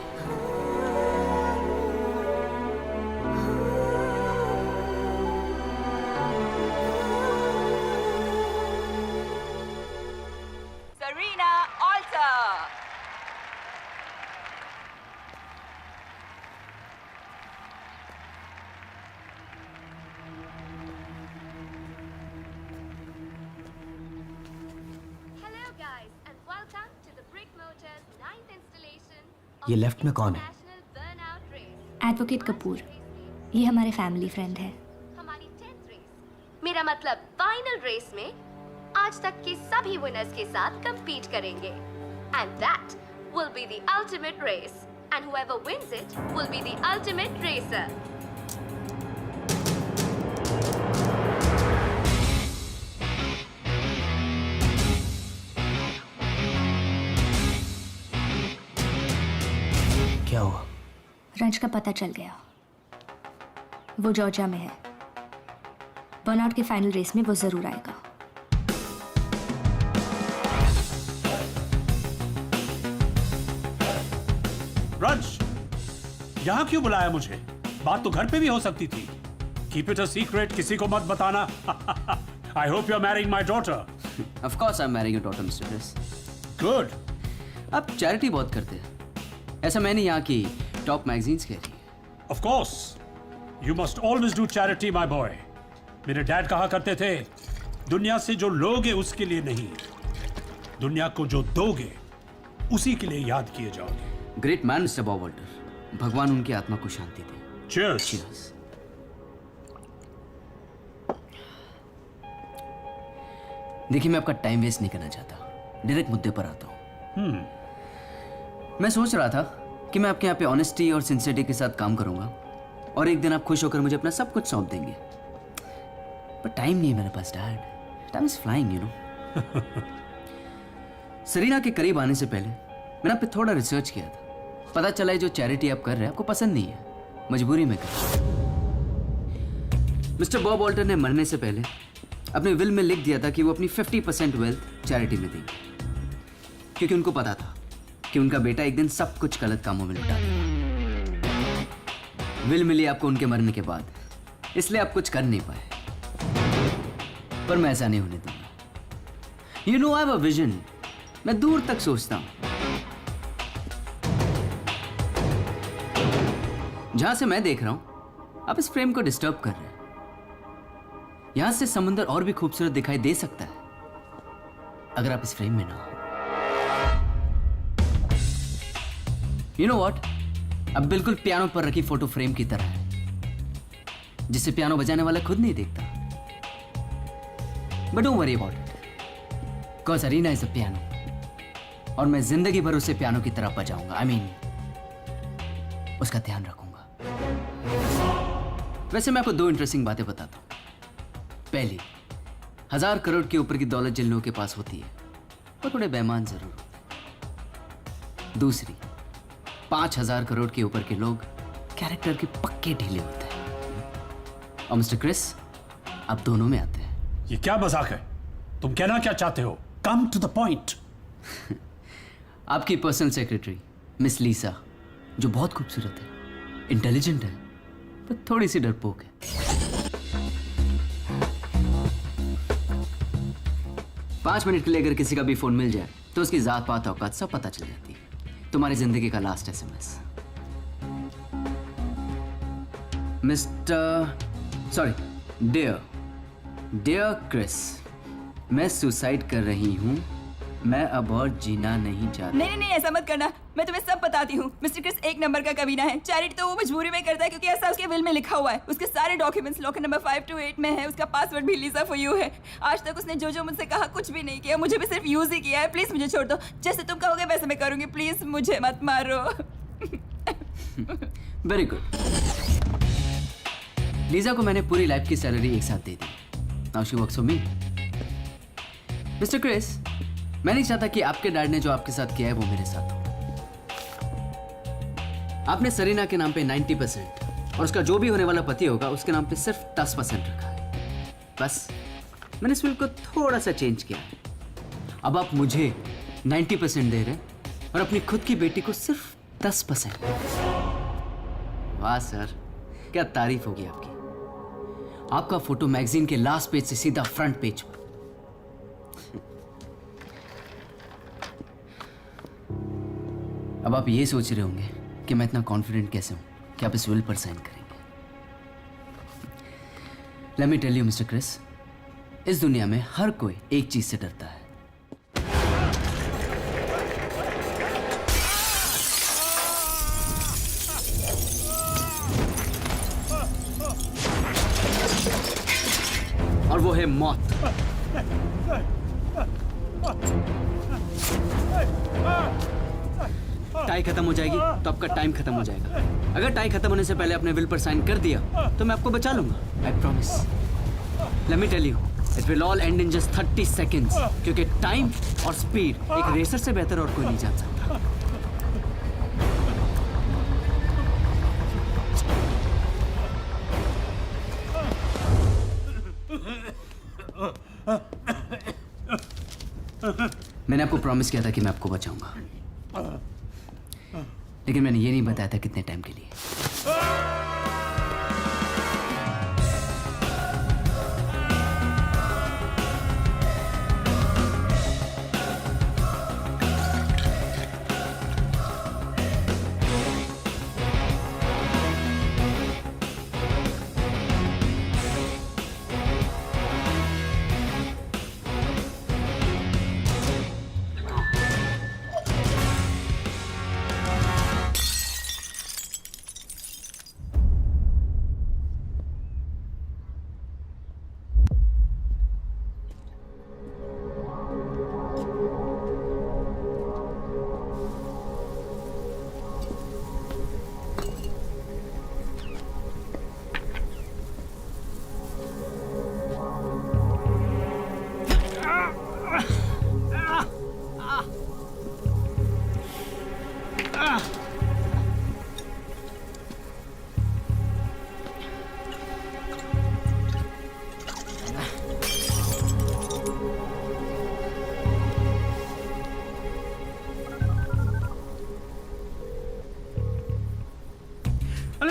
Serena Alter. Hello guys and welcome to the Brick Motors 9th installation ये लेफ्ट में कौन है? National Burnout Race. Advocate Kapoor, ये हमारे फैमिली फ्रेंड है। हमारी 10th रेस। मेरा मतलब फाइनल रेस में आज तक के सभी विनर्स के साथ compete करेंगे। And that will be the ultimate race. And whoever wins it will be the ultimate racer. क्या हुआ? रंज का पता चल गया, वो जॉर्जिया में है। बर्नआउट के फाइनल रेस में वो जरूर आएगा। रंज, यहां क्यों बुलाया मुझे? बात तो घर पे भी हो सकती थी। Keep it a secret, किसी को मत बताना। I hope you're marrying my daughter. Of course I'm marrying your daughter, Mr. Chris. Good. आप चैरिटी बहुत करते हैं, ऐसा मैंने यहाँ की टॉप मैगजीन्स कह रही है। Of course. You must always do charity, my boy. मेरे डैड कहा करते थे, दुनिया से जो लोगे उसके लिए नहीं, दुनिया को जो दोगे उसी के लिए याद किए जाओगे। Great man mister Bob Walter, भगवान उनकी आत्मा को शांति दे। Cheers. Cheers. देखिए, मैं आपका टाइम वेस्ट नहीं करना चाहता, डायरेक्ट मुद्दे पर आता हूँ। मैं सोच रहा था कि मैं आपके यहाँ पे ऑनेस्टी और सिंसियरिटी के साथ काम करूंगा और एक दिन आप खुश होकर मुझे अपना सब कुछ सौंप देंगे। पर टाइम नहीं है मेरे पास dad, time is flying, you know. Sarina के करीब आने से पहले मैंने आप पे थोड़ा रिसर्च किया था। पता चला है जो चैरिटी आप कर रहे हैं आपको पसंद नहीं है, मजबूरी में कर। मिस्टर बॉब वॉल्टर ने मरने से पहले अपने विल में लिख दिया था कि वो अपनी 50% वेल्थ चैरिटी में देंगे, क्योंकि उनको पता था कि उनका बेटा एक दिन सब कुछ गलत कामों में लुटा देगा। विल मिली आपको उनके मरने के बाद, इसलिए आप कुछ कर नहीं पाए, पर मैं ऐसा नहीं होने दूंगा। You know I have a vision, मैं दूर तक सोचता हूं। जहां से मैं देख रहा हूं आप इस फ्रेम को डिस्टर्ब कर रहे हैं। यहां से समुंदर और भी खूबसूरत दिखाई दे सकता है अगर आप इस फ्रेम में ना हो। यू नो व्हाट, अब बिल्कुल पियानो पर रखी फोटो फ्रेम की तरह है, जिसे पियानो बजाने वाला खुद नहीं देखता। But don't worry about it, because Arina is a piano, और मैं जिंदगी भर उसे पियानो की तरह बजाऊंगा। आई मीन, उसका ध्यान रखूंगा। वैसे मैं आपको दो इंटरेस्टिंग बातें बताता हूं। पहली, 1000 करोड़ के ऊपर की दौलत जिन लोगों के पास होती है वो थोड़े बेईमान जरूर होते। दूसरी, 5000 करोड़ के ऊपर के लोग कैरेक्टर के पक्के ढीले होते हैं, और मिस्टर क्रिस आप दोनों में आते हैं। ये क्या मजाक है? तुम कहना क्या चाहते हो? Come to the point. आपकी पर्सनल सेक्रेटरी मिस लीसा, जो बहुत खूबसूरत है, इंटेलिजेंट है, पर थोड़ी सी डरपोक है। 5 मिनट के लिए अगर किसी का भी फोन मिल जाए तो उसकी जात पात औकात सब पता चल जाती है। तुम्हारी जिंदगी का लास्ट SMS। डियर क्रिस, मैं सुसाइड कर रही हूँ। मैं अब और जीना नहीं चाहता। नहीं, ऐसा मत करना। मैं तुम्हें सब बताती हूँ। मिस्टर क्रिस एक नंबर का कमीना है। चैरिटी तो वो मजबूरी में करता है क्योंकि ऐसा उसके विल में लिखा हुआ है। उसके सारे डॉक्यूमेंट्स लॉकर नंबर 528 में है। उसका पासवर्ड भी लीसा फॉर यू है। आज तक उसने जो मुझसे कहा कुछ भी नहीं किया, मुझे भी सिर्फ यूज ही किया है। प्लीज मुझे छोड़ दो। जैसे तुम कहोगे वैसे मैं करूंगी। प्लीज मुझे मत मारो। Very good. लीजा को मैंने पूरी लाइफ की सैलरी एक साथ दे दी। Now she works for me. Mister Chris, मैं नहीं चाहता कि आपके डैड ने जो आपके साथ किया है वो मेरे साथ हो। आपने सरीना के नाम पे 90% और उसका जो भी होने वाला पति होगा उसके नाम पे सिर्फ 10% रखा है। बस मैंने इस विल को थोड़ा सा चेंज किया है। अब आप मुझे 90% दे रहे हैं और अपनी खुद की बेटी को सिर्फ 10%। वाह सर, क्या तारीफ होगी आपकी। आपका फोटो मैगजीन के लास्ट पेज से सीधा फ्रंट पेज पर। अब आप ये सोच रहे होंगे कि मैं इतना कॉन्फिडेंट कैसे हूं कि आप इस विल पर साइन करेंगे। Let me tell you mister Chris, इस दुनिया में हर कोई एक चीज से डरता है। और वो है मौत। टाई खत्म हो जाएगी तो आपका टाइम खत्म हो जाएगा। अगर टाई खत्म होने से पहले आपने विल पर साइन कर दिया तो मैं आपको बचा लूंगा। I promise. Let me tell you, it will all end in just 30 seconds, क्योंकि टाइम और स्पीड एक रेसर से बेहतर और कोई नहीं जान सकता। मैंने आपको प्रॉमिस किया था कि मैं आपको बचाऊंगा, लेकिन मैंने ये नहीं बताया था कितने टाइम के लिए।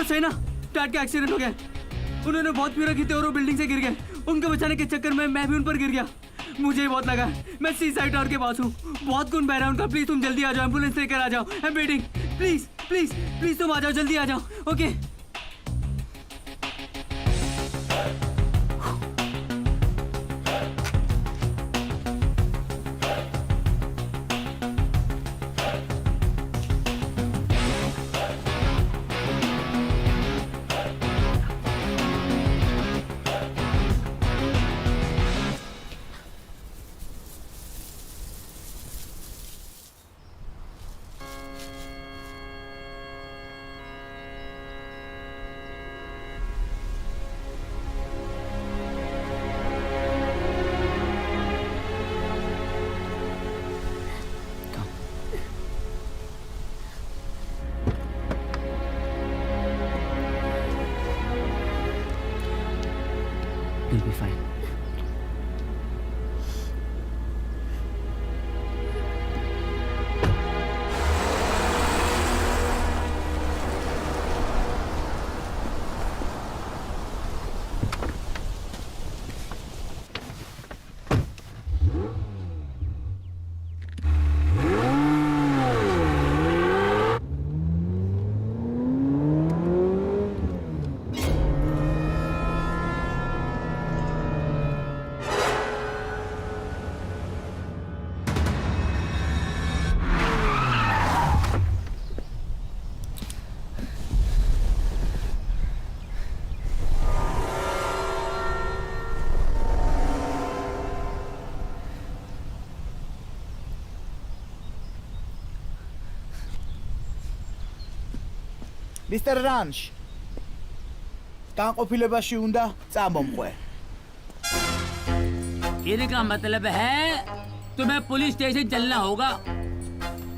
सैना, डैड का एक्सीडेंट हो गया। उन्होंने बहुत पी रखी थी और वो बिल्डिंग से गिर गए। उनको बचाने के चक्कर में मैं भी उन पर गिर गया। मुझे बहुत लगा। मैं सी साइड टावर के पास हूँ। बहुत खून बह रहा है उनका। प्लीज तुम जल्दी आ जाओ, एम्बुलेंस लेकर आ जाओ। I am waiting. Please please please तुम आ जाओ, जल्दी आ जाओ। Okay You'll be fine. Mr. Ranch, kako pila ba siunda sabon ko? इनका मतलब है तुम्हें पुलिस स्टेशन चलना होगा।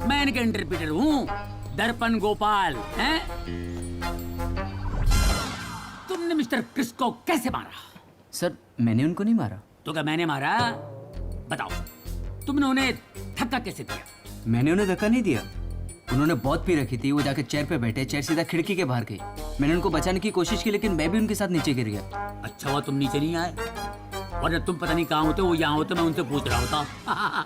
मैं इनका इंटरप्रेटर हूँ, दर्पण गोपाल हैं? तुमने मिस्टर क्रिस को कैसे मारा? सर मैंने उनको नहीं मारा। तो क्या मैंने मारा? बताओ, तुमने उन्हें धक्का कैसे दिया? मैंने उन्हें धक्का नहीं दिया। उन्होंने बहुत पी रखी थी, वो जाके चेयर पे बैठे, चेयर सीधा खिड़की के बाहर गई। मैंने उनको बचाने की कोशिश की लेकिन मैं भी उनके साथ नीचे गिर गया। अच्छा हुआ तुम नीचे नहीं आए, और जब तुम पता नहीं कहाँ होते, वो यहाँ होते, मैं उनसे पूछ रहा होता।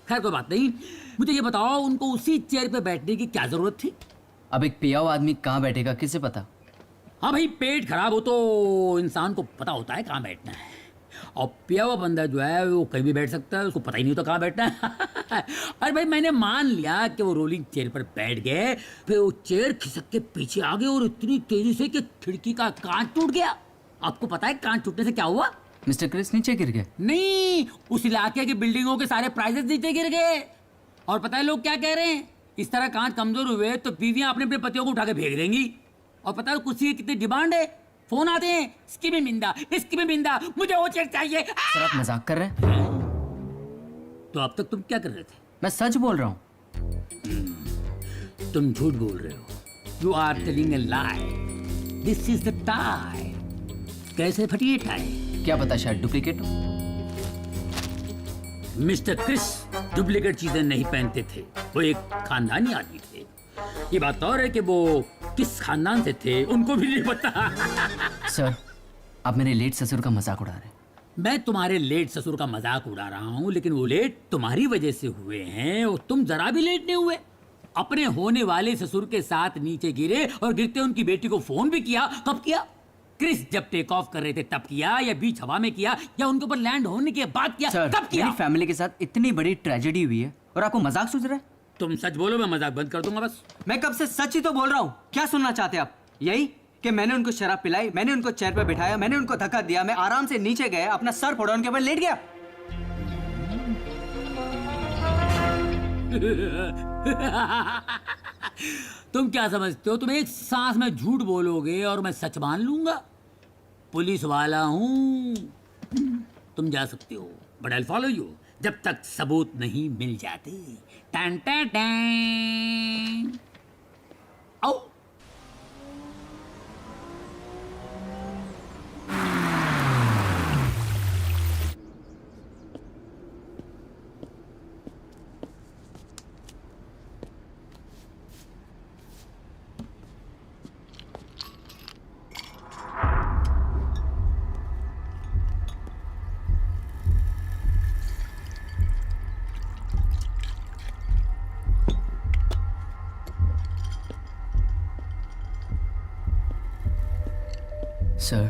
खैर कोई बात नहीं, मुझे ये बताओ उनको उसी चेयर पे बैठने की क्या जरूरत थी? अब एक पिया हुआ आदमी कहाँ बैठेगा किसे पता? हाँ भाई, पेट खराब हो तो इंसान को पता होता है कहाँ बैठना है, और पिया हुआ बंदा जो है वो कहीं भी बैठ सकता है, उसको पता ही नहीं होता कहाँ बैठना है। अरे भाई मैंने मान लिया कि वो रोलिंग चेयर पर बैठ गए, फिर वो चेयर खिसक के पीछे आ गए और इतनी तेजी से कि खिड़की का कांच टूट गया। आपको पता है कांच टूटने से क्या हुआ? मिस्टर क्रिस नीचे गिर गए। नहीं, उस इलाके की बिल्डिंगों के सारे प्राइजेस नीचे गिर गए। और पता है लोग क्या कह रहे हैं? इस तरह कांच कमजोर हुए तो बीवियां अपने अपने पतियों को उठा के फेंक देंगी। और पता है कुर्सी की कितनी डिमांड है? फोन आते हैं, इसकी भी मिंदा, इसकी भी मिंदा, मुझे वो चेयर चाहिए। सर आप मजाक कर रहे हैं? तो अब तक तुम क्या कर रहे थे? मैं सच बोल रहा हूँ। तुम झूठ बोल रहे हो। You are telling a lie. This is the tie. कैसे फटी है टाई? क्या पता, शायद डुप्लीकेट हो। मिस्टर क्रिस डुप्लीकेट चीजें नहीं पहनते थे, वो एक खानदानी आदमी थे। ये बात और है कि वो किस खानदान से थे उनको भी नहीं पता। सर आप मेरे लेट ससुर का मजाक उड़ा रहे हैं। मैं तुम्हारे लेट ससुर का मजाक उड़ा रहा हूँ, लेकिन वो लेट तुम्हारी वजह से हुए हैं और तुम जरा भी लेट नहीं हुए। अपने होने वाले ससुर के साथ नीचे गिरे और गिरते उनकी बेटी को फोन भी किया। कब किया? क्रिस जब टेक ऑफ कर रहे थे तब किया, या बीच हवा में किया, या उनके ऊपर लैंड होने के बाद किया? सर, कब किया? मेरी फैमिली के साथ इतनी बड़ी ट्रेजेडी हुई है और आपको मजाक सूझ रहा है? तुम सच बोलो, मैं मजाक बंद कर दूंगा बस। मैं कब से सच ही तो बोल रहा हूँ। क्या सुनना चाहते हैं आप? यही कि मैंने उनको शराब पिलाई, मैंने उनको चेयर पे बिठाया, मैंने उनको धक्का दिया, मैं आराम से नीचे गया, अपना सर फोड़ा, उनके ऊपर लेट गया। तुम क्या समझते हो? तुम एक सांस में झूठ बोलोगे और मैं सच मान लूंगा? पुलिस वाला हूं। तुम जा सकते हो, बट आई फॉलो यू जब तक सबूत नहीं मिल जाते। टन टन टन। आओ। सर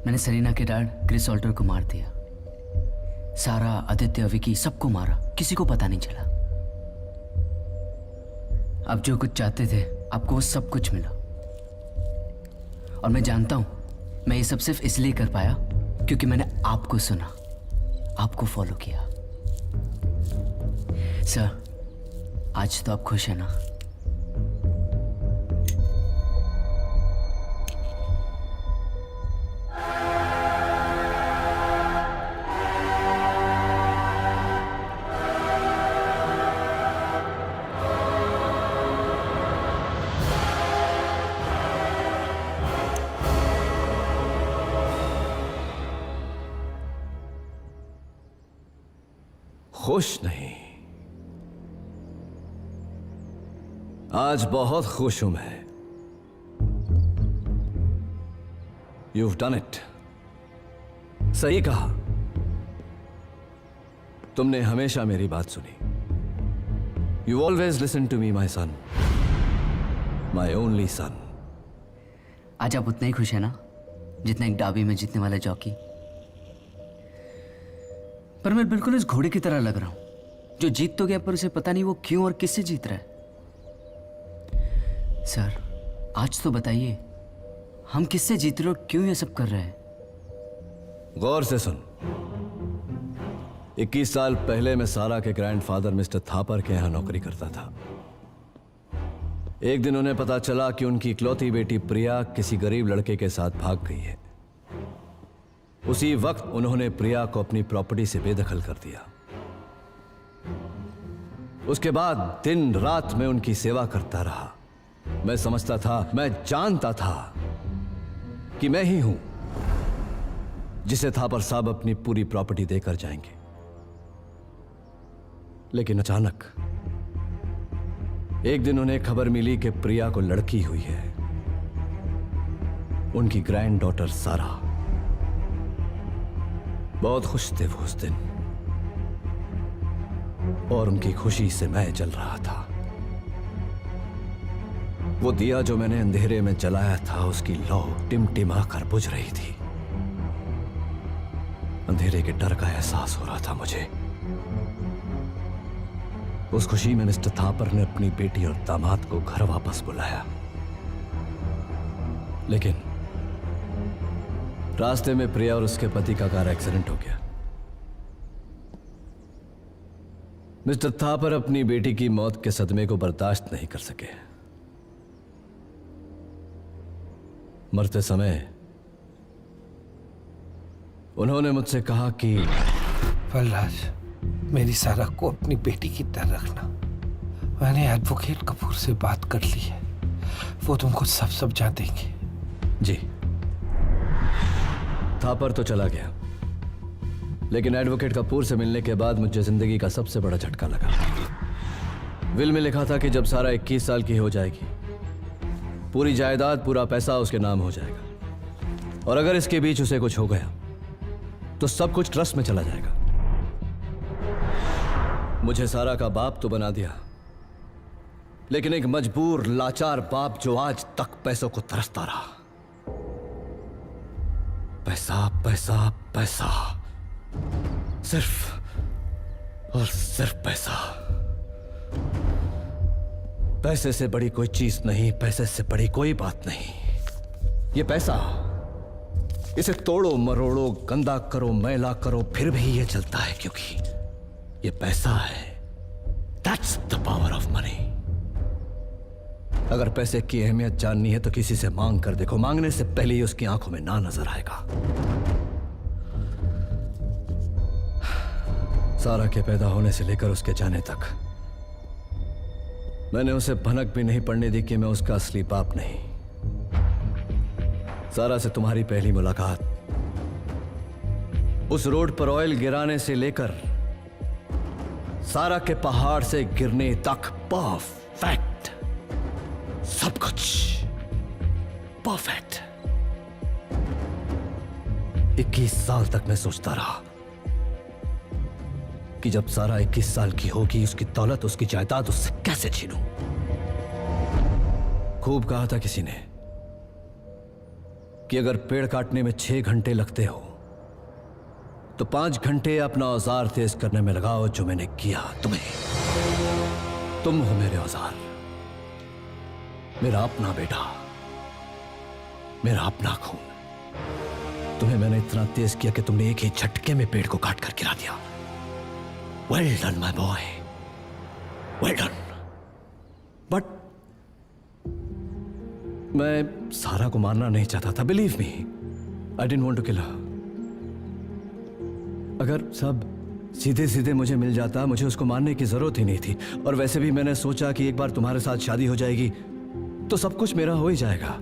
मैंने सरीना के डैड क्रिस ऑल्टर को मार दिया। सारा, आदित्य, विकी सबको मारा, किसी को पता नहीं चला। आप जो कुछ चाहते थे आपको वो सब कुछ मिला। और मैं जानता हूं मैं ये सब सिर्फ इसलिए कर पाया क्योंकि मैंने आपको सुना, आपको फॉलो किया। सर आज तो आप खुश हैं ना? खुश नहीं, आज बहुत खुश हूं मैं। You've done it. सही कहा, तुमने हमेशा मेरी बात सुनी। You always listen to me, my son. My only son. आज आप उतने ही खुश हैं ना जितना एक डाबी में जीतने वाला जॉकी। पर मैं बिल्कुल इस घोड़े की तरह लग रहा हूं जो जीत तो गया पर उसे पता नहीं वो क्यों और किससे जीत रहा है। सर आज तो बताइए हम किससे जीत रहे और क्यों ये सब कर रहे हैं? गौर से सुन। 21 साल पहले मैं सारा के ग्रैंडफादर मिस्टर थापर के यहां नौकरी करता था। एक दिन उन्हें पता चला कि उनकी इकलौती बेटी प्रिया किसी गरीब लड़के के साथ भाग गई है। उसी वक्त उन्होंने प्रिया को अपनी प्रॉपर्टी से बेदखल कर दिया। उसके बाद दिन रात मैं उनकी सेवा करता रहा। मैं समझता था, मैं जानता था कि मैं ही हूं जिसे थापर साहब अपनी पूरी प्रॉपर्टी देकर जाएंगे। लेकिन अचानक एक दिन उन्हें खबर मिली कि प्रिया को लड़की हुई है, उनकी ग्रैंड डॉटर सारा। बहुत खुश थे वो उस दिन और उनकी खुशी से मैं जल रहा था। वो दिया जो मैंने अंधेरे में जलाया था, उसकी लौ टिमटिमा कर बुझ रही थी। अंधेरे के डर का एहसास हो रहा था मुझे। उस खुशी में मिस्टर थापर ने अपनी बेटी और दामाद को घर वापस बुलाया। लेकिन रास्ते में प्रिया और उसके पति का कार एक्सीडेंट हो गया। मिस्टर थापर अपनी बेटी की मौत के सदमे को बर्दाश्त नहीं कर सके। मरते समय उन्होंने मुझसे कहा कि बलराज, मेरी सारा को अपनी बेटी की तरह रखना। मैंने एडवोकेट कपूर से बात कर ली है, वो तुमको सब समझा देंगे। जी। थापर तो चला गया, लेकिन एडवोकेट कपूर से मिलने के बाद मुझे जिंदगी का सबसे बड़ा झटका लगा। विल में लिखा था कि जब सारा 21 साल की हो जाएगी, पूरी जायदाद, पूरा पैसा उसके नाम हो जाएगा। और अगर इसके बीच उसे कुछ हो गया तो सब कुछ ट्रस्ट में चला जाएगा। मुझे सारा का बाप तो बना दिया, लेकिन एक मजबूर लाचार बाप जो आज तक पैसों को तरसता रहा। पैसा पैसा पैसा, सिर्फ और सिर्फ पैसा। पैसे से बड़ी कोई चीज नहीं, पैसे से बड़ी कोई बात नहीं। ये पैसा, इसे तोड़ो मरोड़ो, गंदा करो, मैला करो, फिर भी ये चलता है, क्योंकि ये पैसा है। That's the power of money। अगर पैसे की अहमियत जाननी है तो किसी से मांग कर देखो, मांगने से पहले ही उसकी आंखों में ना नजर आएगा। सारा के पैदा होने से लेकर उसके जाने तक मैंने उसे भनक भी नहीं पड़ने दी कि मैं उसका असली बाप नहीं। सारा से तुम्हारी पहली मुलाकात, उस रोड पर ऑयल गिराने से लेकर सारा के पहाड़ से गिरने तक, परफेक्ट, सब कुछ परफेक्ट। 21 साल तक मैं सोचता रहा कि जब सारा 21 साल की होगी, उसकी दौलत, उसकी जायदाद उससे कैसे छीनूं। खूब कहा था किसी ने कि अगर पेड़ काटने में 6 घंटे लगते हो तो 5 घंटे अपना औजार तेज करने में लगाओ, जो मैंने किया। तुम हो मेरे औजार, मेरा अपना बेटा, मेरा अपना खून। तुम्हें मैंने इतना तेज किया कि तुमने एक ही झटके में पेड़ को काट कर गिरा दिया। Well done, my boy. Well done. But मैं सारा को मारना नहीं चाहता था। Believe me, I didn't want to kill her. अगर सब सीधे सीधे मुझे मिल जाता, मुझे उसको मारने की जरूरत ही नहीं थी। और वैसे भी मैंने सोचा कि एक बार तुम्हारे साथ शादी हो जाएगी तो सब कुछ मेरा हो ही जाएगा।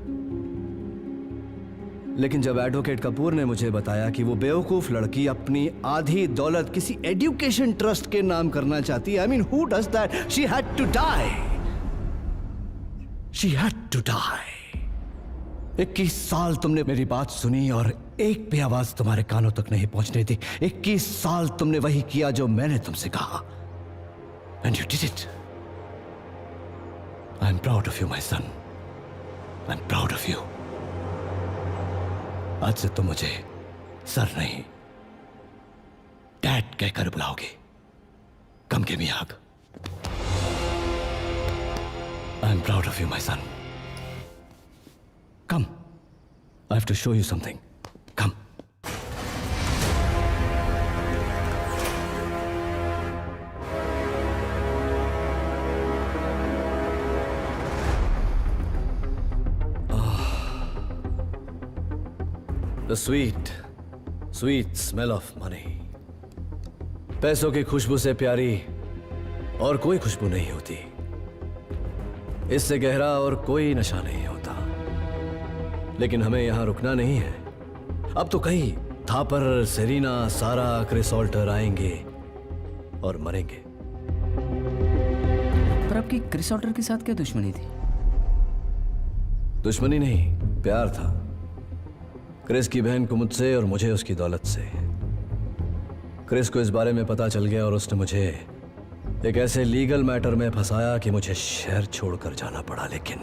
लेकिन जब एडवोकेट कपूर ने मुझे बताया कि वो बेवकूफ लड़की अपनी आधी दौलत किसी एजुकेशन ट्रस्ट के नाम करना चाहती है, I mean, who does that? She had to die. She had to die. 21 साल तुमने मेरी बात सुनी और एक भी आवाज तुम्हारे कानों तक नहीं पहुंचने दी। 21 साल तुमने वही किया जो मैंने तुमसे कहा। And you did it. I'm proud of you, my son. I'm proud of you. आज से तुम मुझे सर नहीं, डैड कहकर बुलाओगे। Come give me a hug. I'm proud of you, my son. Come. I have to show you something. Come. The sweet sweet smell of money. पैसों की खुशबू से प्यारी और कोई खुशबू नहीं होती, इससे गहरा और कोई नशा नहीं होता। लेकिन हमें यहां रुकना नहीं है। अब तो कई थापर, सेरीना, सारा, क्रिस ऑल्टर आएंगे और मरेंगे। पर आपकी क्रिस ऑल्टर के साथ क्या दुश्मनी थी? दुश्मनी नहीं, प्यार था। क्रिस की बहन को मुझसे और मुझे उसकी दौलत से। क्रिस को इस बारे में पता चल गया और उसने मुझे एक ऐसे लीगल मैटर में फंसाया कि मुझे शहर छोड़कर जाना पड़ा। लेकिन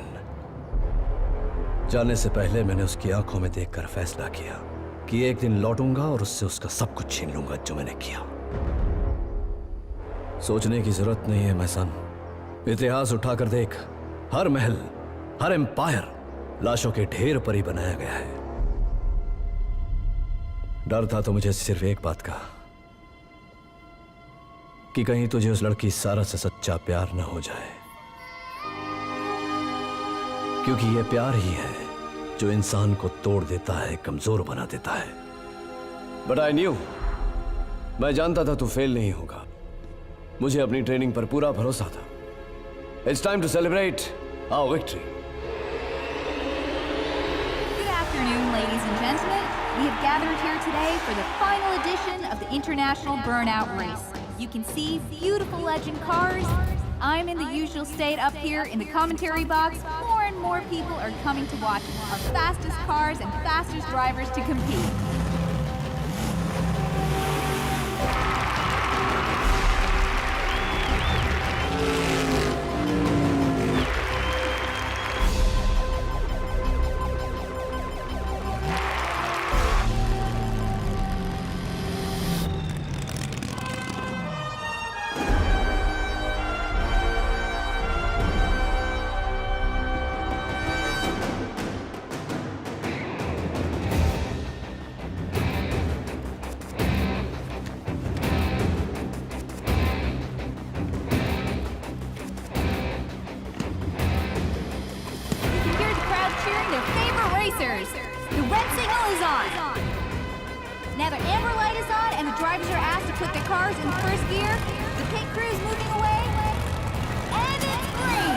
जाने से पहले मैंने उसकी आंखों में देखकर फैसला किया कि एक दिन लौटूंगा और उससे उसका सब कुछ छीन लूंगा जो मैंने किया। सोचने की जरूरत नहीं है मैसन, इतिहास उठाकर देख। हर महल, हर एम्पायर लाशों के ढेर पर ही बनाया गया है। डर था तो मुझे सिर्फ एक बात का, कि कहीं तुझे उस लड़की सारा से सच्चा प्यार न हो जाए, क्योंकि यह प्यार ही है जो इंसान को तोड़ देता है, कमजोर बना देता है। बट आई न्यू, मैं जानता था तू फेल नहीं होगा। मुझे अपनी ट्रेनिंग पर पूरा भरोसा था। It's time to celebrate our victory. Good afternoon, ladies and gentlemen. We have gathered here today for the final edition of the International Burnout Race. You can see beautiful legend cars. I'm in the usual state up here in the commentary box. More and more people are coming to watch our fastest cars and fastest drivers to compete. The red signal is on. Now the amber light is on and the drivers are asked to put their cars in first gear. The pit crew is moving away. And it's green.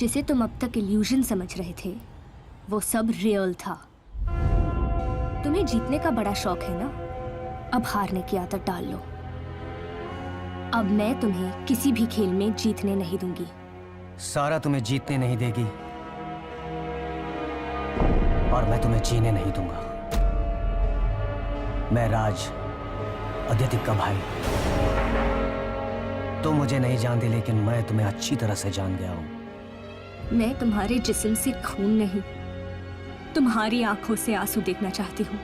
जिसे तुम अब तक illusion समझ रहे थे वो सब real था। तुम्हें जीतने का बड़ा शौक है ना, अब हारने की आदत डाल लो। अब मैं तुम्हें किसी भी खेल में जीतने नहीं दूंगी। सारा तुम्हें जीतने नहीं देगी और मैं तुम्हें जीने नहीं दूंगा। मैं राज, अदिति का भाई। तुम मुझे नहीं जानते लेकिन मैं तुम्हें अच्छी तरह से जान गया हूं। मैं तुम्हारे जिस्म से खून नहीं, तुम्हारी आंखों से आंसू देखना चाहती हूँ।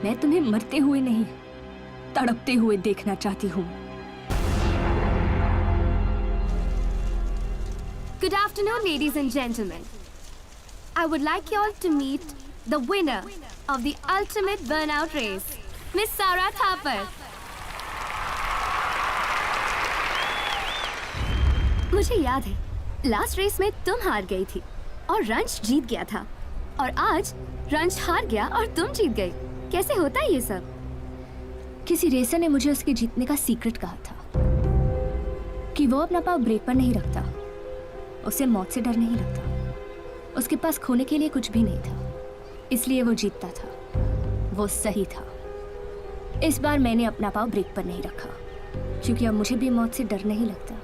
मैं तुम्हें मरते हुए नहीं, तड़पते हुए देखना चाहती हूँ। Good afternoon, ladies and gentlemen. I would like you all to meet the winner of the ultimate burnout race, Miss Sara Thapar. मुझे याद है, लास्ट रेस में तुम हार गई थी और रंश जीत गया था, और आज रंश हार गया और तुम जीत गई। कैसे होता है ये सब? किसी रेसर ने मुझे उसके जीतने का सीक्रेट कहा था कि वो अपना पाँव ब्रेक पर नहीं रखता, उसे मौत से डर नहीं लगता, उसके पास खोने के लिए कुछ भी नहीं था, इसलिए वो जीतता था। वो सही था। इस बार मैंने अपना पाँव ब्रेक पर नहीं रखा क्योंकि अब मुझे भी मौत से डर नहीं लगता।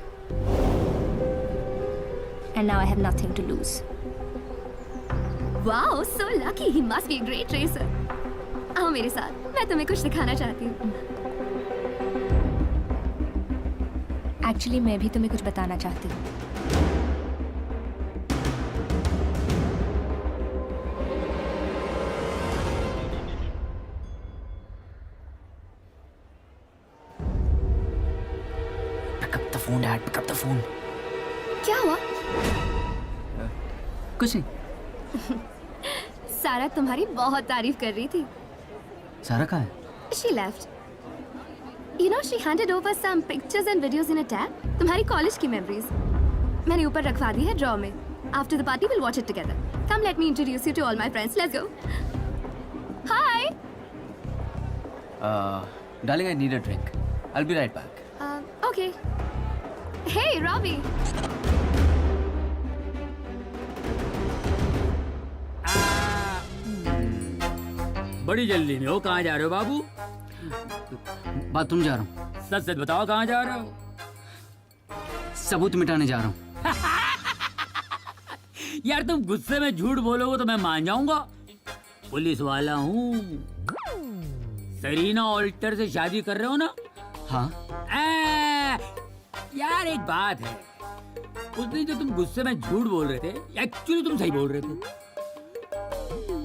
And now I have nothing to lose. Wow, so lucky. He must be a great racer. आओ मेरे साथ, मैं तुम्हें कुछ दिखाना चाहती हूँ। एक्चुअली मैं भी तुम्हें कुछ बताना चाहती हूँ। Pick up the phone, Dad. Pick up the phone. क्या हुआ? कुछ नहीं। सारा तुम्हारी बहुत तारीफ कर रही थी। सारा कहाँ है? She left. You know, she handed over some pictures and videos in a tab. तुम्हारी कॉलेज की memories. मैंने ऊपर रखवा दी है ड्रॉ में. After the party, we'll watch it together. Come, let me introduce you to all my friends. Let's go. Hi. Darling, I need a drink. I'll be right back. Okay. Hey, Robbie. बड़ी जल्दी में हो, कहाँ जा रहे हो बाबू? Bathroom जा रहा हूँ। सच सच बताओ, कहाँ जा रहे हो? सबूत मिटाने जा रहा हूँ। यार तुम गुस्से में झूठ बोलोगे तो मैं मान जाऊंगा। पुलिस वाला हूँ। सरीना ऑल्टर से शादी कर रहे हो ना? हाँ। यार एक बात है, उस दिन जो तुम गुस्से में झूठ बोल रहे थे, एक्चुअली तुम सही बोल रहे थे।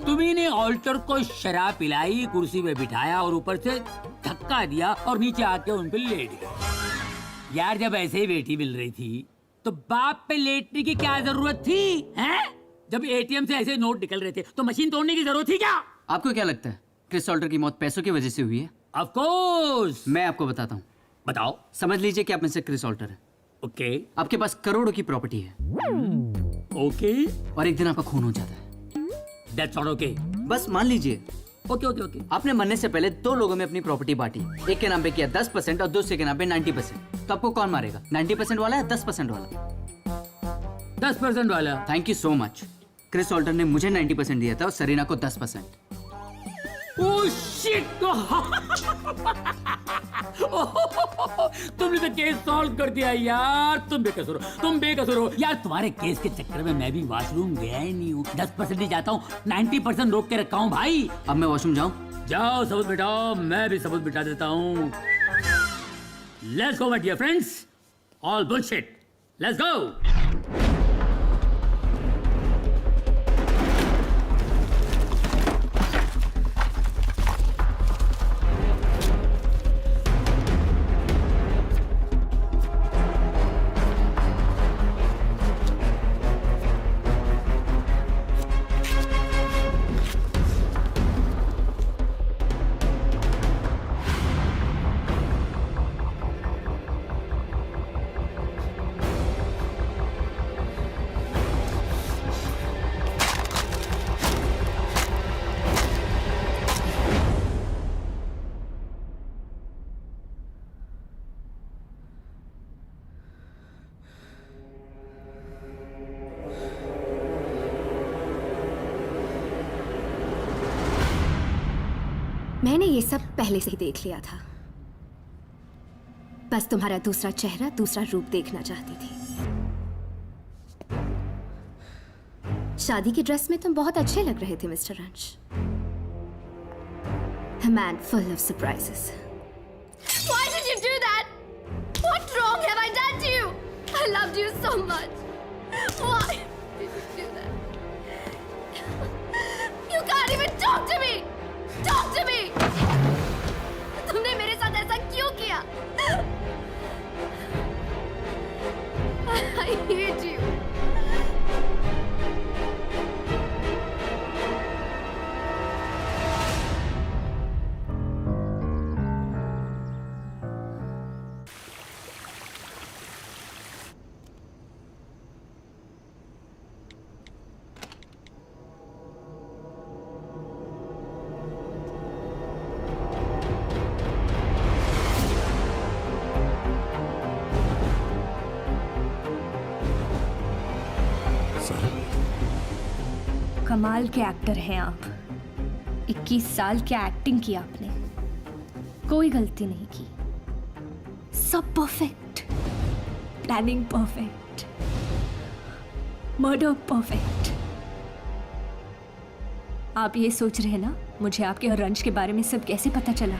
तुम्ही ने ऑल्टर को शराब पिलाई, कुर्सी पे बिठाया और ऊपर से धक्का दिया और नीचे आके उन पे लेट गए। यार जब ऐसे ही बेटी मिल रही थी तो बाप पे लेटने की क्या जरूरत थी? हैं? जब एटीएम से ऐसे नोट निकल रहे थे तो मशीन तोड़ने की जरूरत थी क्या? आपको क्या लगता है क्रिस ऑल्टर की मौत पैसों की वजह से हुई है? Of course. मैं आपको बताता हूँ। बताओ। समझ लीजिए कि आप में से क्रिस ऑल्टर है। ओके। आपके पास करोड़ों की प्रॉपर्टी है। ओके। और एक दिन आपका खून हो जाता है। That's not okay. बस मान लीजिए। Okay okay okay. आपने मरने से पहले दो लोगों में अपनी प्रॉपर्टी बांटी, एक के नाम पे किया 10% और दूसरे के नाम पे 90%। तो आपको कौन मारेगा, 90% वाला या 10% वाला? 10% वाला। Thank you so much. Chris Alter ने मुझे 90% दिया था और सरीना को 10%। Oh shit! तुमने तो केस सॉल्व कर दिया यार। तुम बेकसूर हो, तुम बेकसूर हो यार। तुम्हारे केस के चक्कर में मैं भी वॉशरूम गया ही नहीं हूँ। 10% ही जाता हूँ, 90% रोक के रखा हूँ भाई। अब मैं वॉशरूम जाऊँ? जाओ, सबूत मिटाओ। मैं भी सबूत मिटा देता हूँ। Let's go my dear friends. All bullshit. Let's go. मैंने ये सब पहले से ही देख लिया था। बस तुम्हारा दूसरा चेहरा, दूसरा रूप देखना चाहती थी। शादी की ड्रेस में तुम बहुत अच्छे लग रहे थे mister रंश। A man full of surprises. Why did you do that? What wrong have I done to you? I loved you so much. Why did you do that? You can't even talk to me. Talk to me. तुमने मेरे साथ ऐसा क्यों किया? I hate you. कमाल के actor हैं आप। 21 साल क्या एक्टिंग की आपने, कोई गलती नहीं की, सब perfect, planning perfect, murder perfect. आप ये सोच रहे हैं ना मुझे आपके और रंश के बारे में सब कैसे पता चला?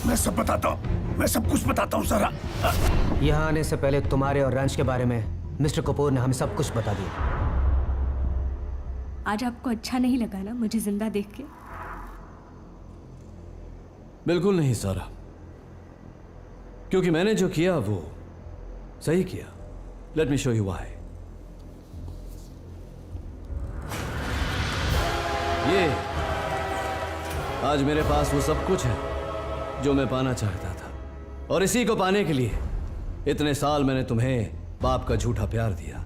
मैं सब बताता हूँ, मैं सब कुछ बताता हूँ सारा। यहाँ आने से पहले तुम्हारे और रंश के बारे में मिस्टर कपूर ने हमें सब कुछ बता दिया। आज आपको अच्छा नहीं लगा ना मुझे जिंदा देख के? बिल्कुल नहीं सारा, क्योंकि मैंने जो किया वो सही किया। Let me show you why. ये आज मेरे पास वो सब कुछ है जो मैं पाना चाहता था, और इसी को पाने के लिए इतने साल मैंने तुम्हें बाप का झूठा प्यार दिया,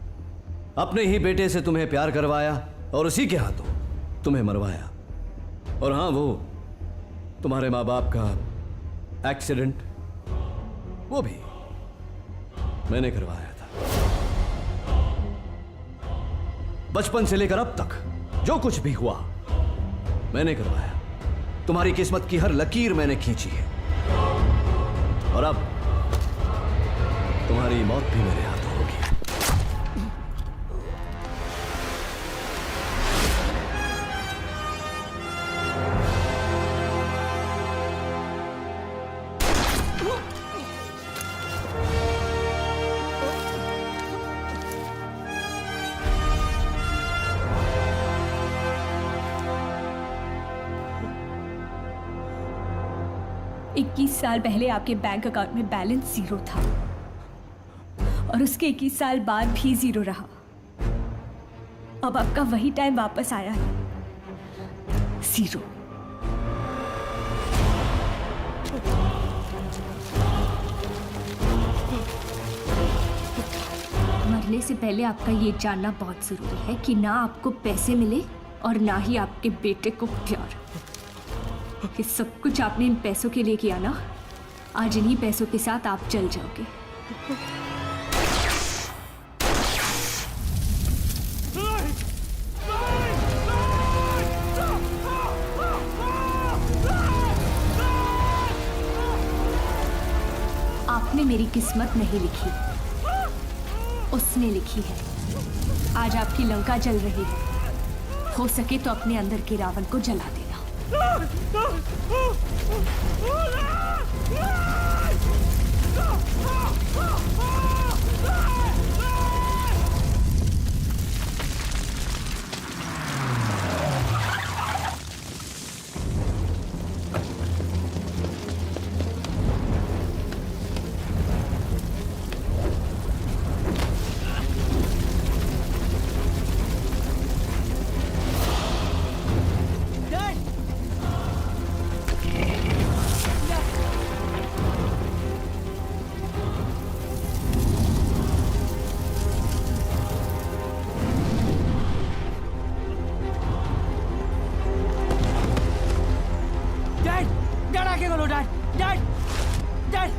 अपने ही बेटे से तुम्हें प्यार करवाया और उसी के हाथों तुम्हें मरवाया। और हाँ, वो तुम्हारे माँ बाप का एक्सीडेंट वो भी मैंने करवाया था। बचपन से लेकर अब तक जो कुछ भी हुआ मैंने करवाया। तुम्हारी किस्मत की हर लकीर मैंने खींची है, और अब तुम्हारी मौत भी मेरे हाथों होगी। साल पहले आपके बैंक अकाउंट में बैलेंस 0 था और उसके 21 साल बाद भी 0 रहा। अब आपका वही टाइम वापस आया है, 0। मरने से पहले आपका ये जानना बहुत जरूरी है कि ना आपको पैसे मिले और ना ही आपके बेटे को प्यार। कि सब कुछ आपने इन पैसों के लिए किया ना, आज इन्हीं पैसों के साथ आप चल जाओगे। आपने मेरी किस्मत नहीं लिखी, उसने लिखी है। आज आपकी लंका जल रही है, हो सके तो अपने अंदर के रावण को जला देना। खोलो डैड डैड डैड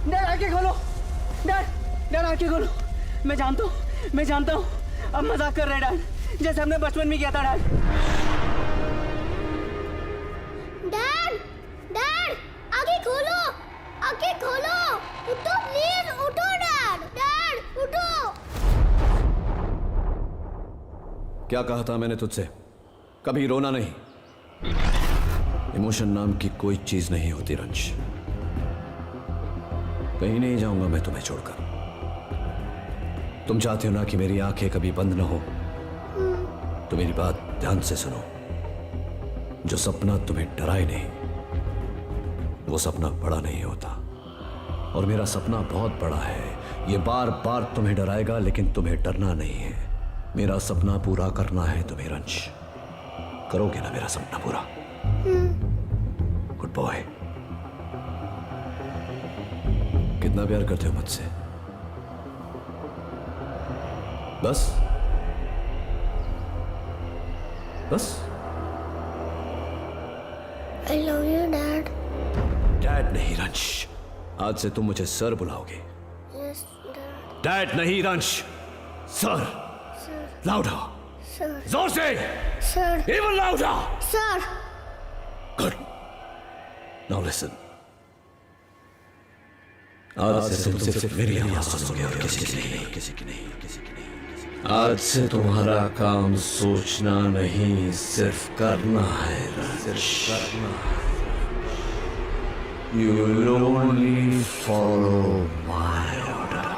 डैड आके खोलो डैड आके खोलो। मैं जानता हूँ अब मजाक कर रहे हैं डैड, जैसे हमने बचपन में किया था डैड। डैड आगे खोलो उठो प्लीज उठो डैड उठो। क्या कहा था मैंने तुझसे? कभी रोना नहीं। इमोशन नाम की कोई चीज नहीं होती रंश। कहीं नहीं जाऊंगा मैं तुम्हें छोड़कर। तुम चाहते हो ना कि मेरी आंखें कभी बंद ना हो, तो मेरी बात ध्यान से सुनो। जो सपना तुम्हें डराए नहीं, वो सपना बड़ा नहीं होता। और मेरा सपना बहुत बड़ा है। ये बार बार तुम्हें डराएगा, लेकिन तुम्हें डरना नहीं है। मेरा सपना पूरा करना है तुम्हें रंश। करोगे ना मेरा सपना पूरा? Good boy. कितना प्यार करते हो मुझसे? बस I love you dad. Dad नहीं रंश, आज से तुम मुझे सर बुलाओगे। यस डैड नहीं रंश, सर। Louder, sir. जोर से, sir. Even louder. Sir. Good. Now listen. आज से तुम सिर्फ मेरी आवाज सुनोगे और किसी की नहीं। आज से तुम्हारा काम सोचना नहीं, सिर्फ करना है। You will only follow my order.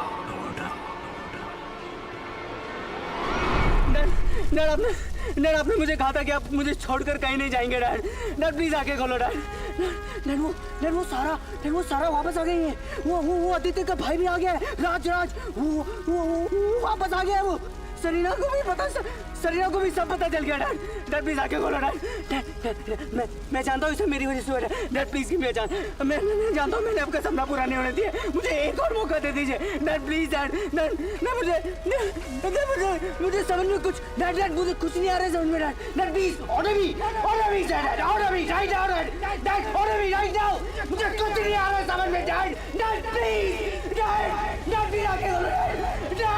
Dad आपने मुझे कहा था कि आप मुझे छोड़कर कहीं नहीं जाएंगे डैड प्लीज आके खोलो डैड वो सारा वापस आ गई है। वो आदित्य का भाई भी आ गया है, राज वो वापस आ गया है। वो सरीना को भी सब पता चल गया डैड प्लीज आके खोलो डैड। मैं जानता हूँ इसे मेरी वजह से हुआ dad please give me a chance. मैं जानता हूँ मैंने आपका सपना पूरा नहीं होने दिया, मुझे एक और मौका दे दीजिए डैड प्लीज डैड मुझे समझ में कुछ डैड मुझे कुछ नहीं आ रहा है समझ में dad please order me right now. मुझे कुछ नहीं आ रहा है समझ में डैड प्लीज डैड आके खोलो डैड।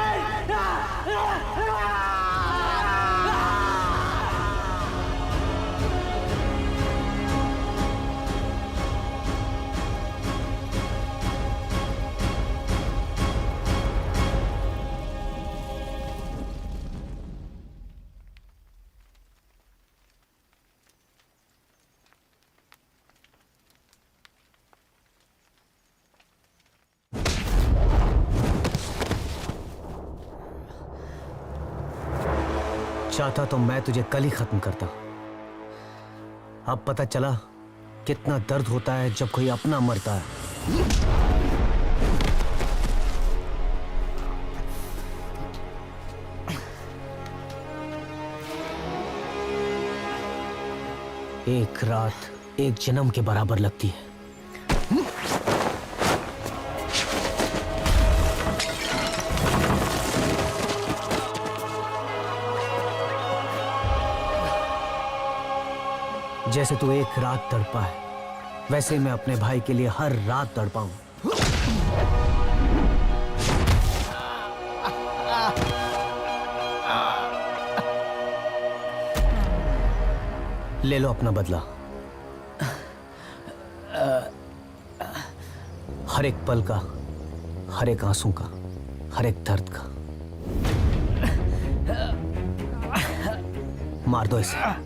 चाहता तो मैं तुझे कल ही खत्म करता। अब पता चला कितना दर्द होता है जब कोई अपना मरता है। एक रात एक जन्म के बराबर लगती है। जैसे तू एक रात तड़पा है, वैसे मैं अपने भाई के लिए हर रात तड़पा हूं। ले लो अपना बदला। हर एक पल का, हर एक आंसू का, हर एक दर्द का। मार दो इसे।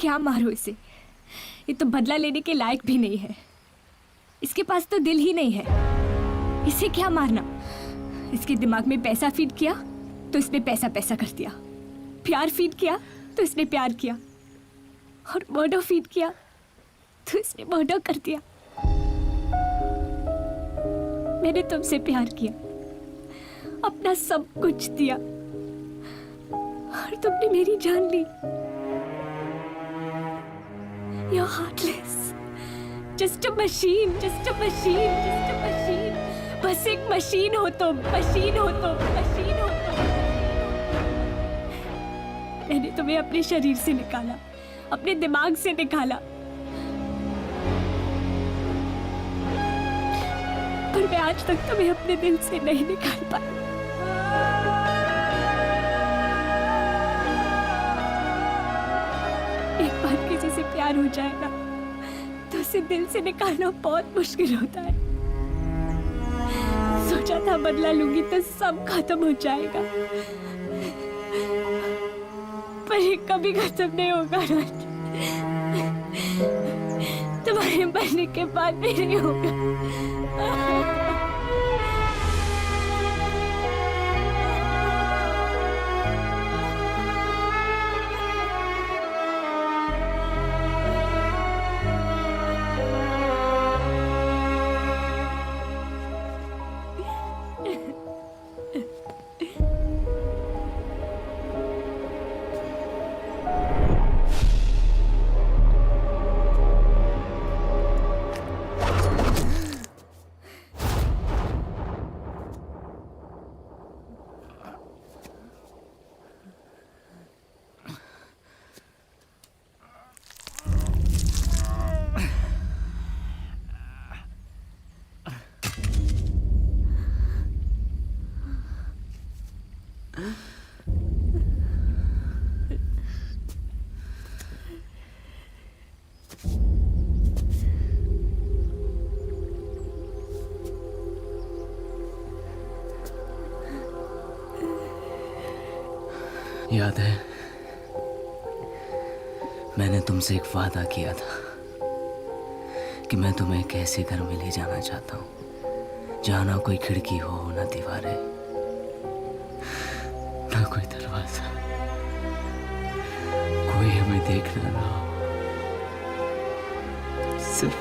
क्या मारो इसे? ये तो बदला लेने के लायक भी नहीं है। इसके पास तो दिल ही नहीं है। इसे क्या मारना? इसके दिमाग में पैसा फीड किया तो इसने पैसा पैसा कर दिया, प्यार फीड किया तो इसने प्यार किया, और मर्डर फीड किया तो इसने मर्डर कर दिया। मैंने तुमसे प्यार किया, अपना सब कुछ दिया, और तुमने मेरी जान ली। You're heartless, just a machine, just a machine, just a machine. बस एक मशीन हो तुम, मशीन हो तुम, मशीन हो तुम। मैंने तुम्हें अपने शरीर से निकाला, अपने दिमाग से निकाला, पर मैं आज तक तुम्हें अपने दिल से नहीं निकाल पाई। एक बार किसी से प्यार हो जाए ना, तो उसे दिल से निकालना बहुत मुश्किल होता है। सोचा था बदला लूंगी तो सब खत्म हो जाएगा, पर ये कभी खत्म नहीं होगा राज। तुम्हारे मरने के बाद भी नहीं होगा। याद है, मैंने तुमसे एक वादा किया था कि मैं तुम्हें एक ऐसे घर में ले जाना चाहता हूँ जहाँ ना कोई खिड़की हो, ना दीवारें, ना कोई दरवाजा, कोई हमें देखना ना हो, सिर्फ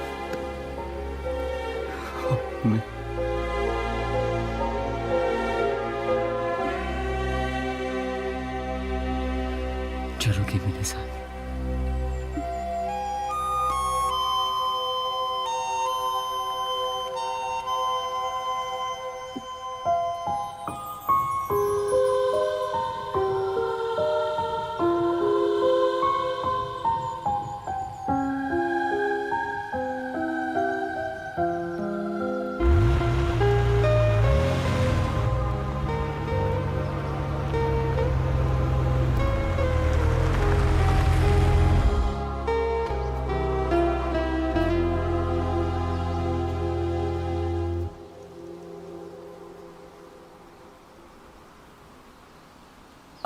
मैं। चलोगी मेरे साथ?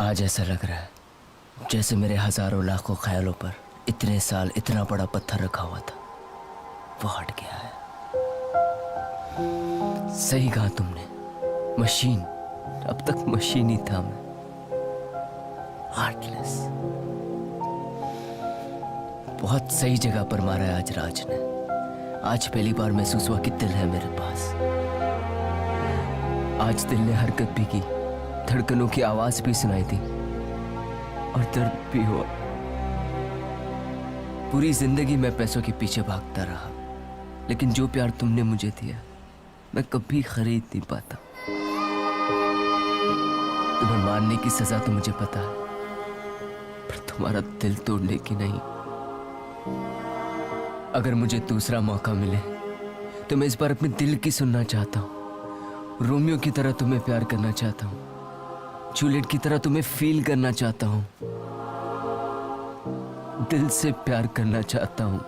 आज ऐसा लग रहा है जैसे मेरे हजारों लाखों ख्यालों पर इतने साल इतना बड़ा पत्थर रखा हुआ था, वो हट गया है। सही कहा तुमने, मशीन। अब तक मशीन ही था मैं, हार्टलेस। बहुत सही जगह पर मारा है आज राज ने। आज पहली बार महसूस हुआ कि दिल है मेरे पास। आज दिल ने हरकत भी की, धड़कनों की आवाज भी सुनाई दी, और दर्द भी हुआ। पूरी जिंदगी मैं पैसों के पीछे भागता रहा, लेकिन जो प्यार तुमने मुझे दिया मैं कभी खरीद नहीं पाता। तुम्हें मारने की सजा तो मुझे पता है, पर तुम्हारा दिल तोड़ने की नहीं। अगर मुझे दूसरा मौका मिले तो मैं इस बार अपने दिल की सुनना चाहता हूँ। रोमियो की तरह तुम्हें प्यार करना चाहता हूँ, जूलियट की तरह तुम्हें फील करना चाहता हूँ, दिल से प्यार करना चाहता हूँ।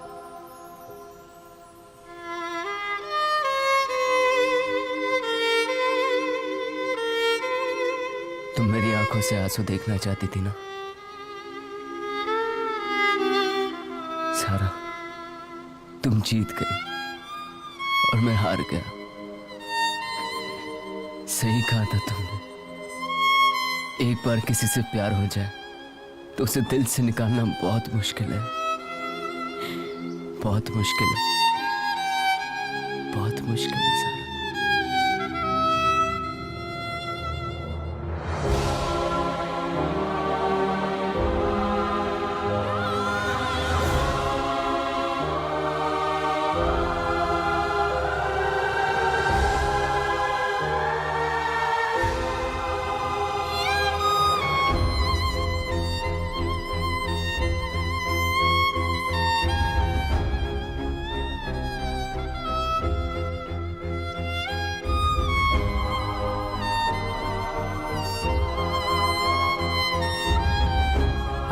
तुम मेरी आंखों से आंसू देखना चाहती थी ना? सारा, तुम जीत गई और मैं हार गया। सही कहा था तुमने, एक बार किसी से प्यार हो जाए तो उसे दिल से निकालना बहुत मुश्किल है, बहुत मुश्किल है, बहुत मुश्किल है सारा।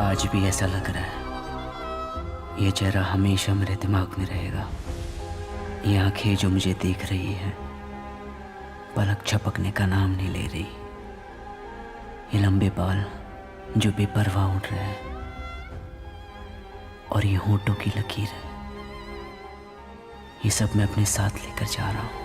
आज भी ऐसा लग रहा है, ये चेहरा हमेशा मेरे दिमाग में रहेगा। ये आंखें जो मुझे देख रही हैं, पलक झपकने का नाम नहीं ले रही। ये लंबे बाल जो बेपरवाह उड़ रहे हैं, और ये होंठों की लकीर है, ये सब मैं अपने साथ लेकर जा रहा हूँ।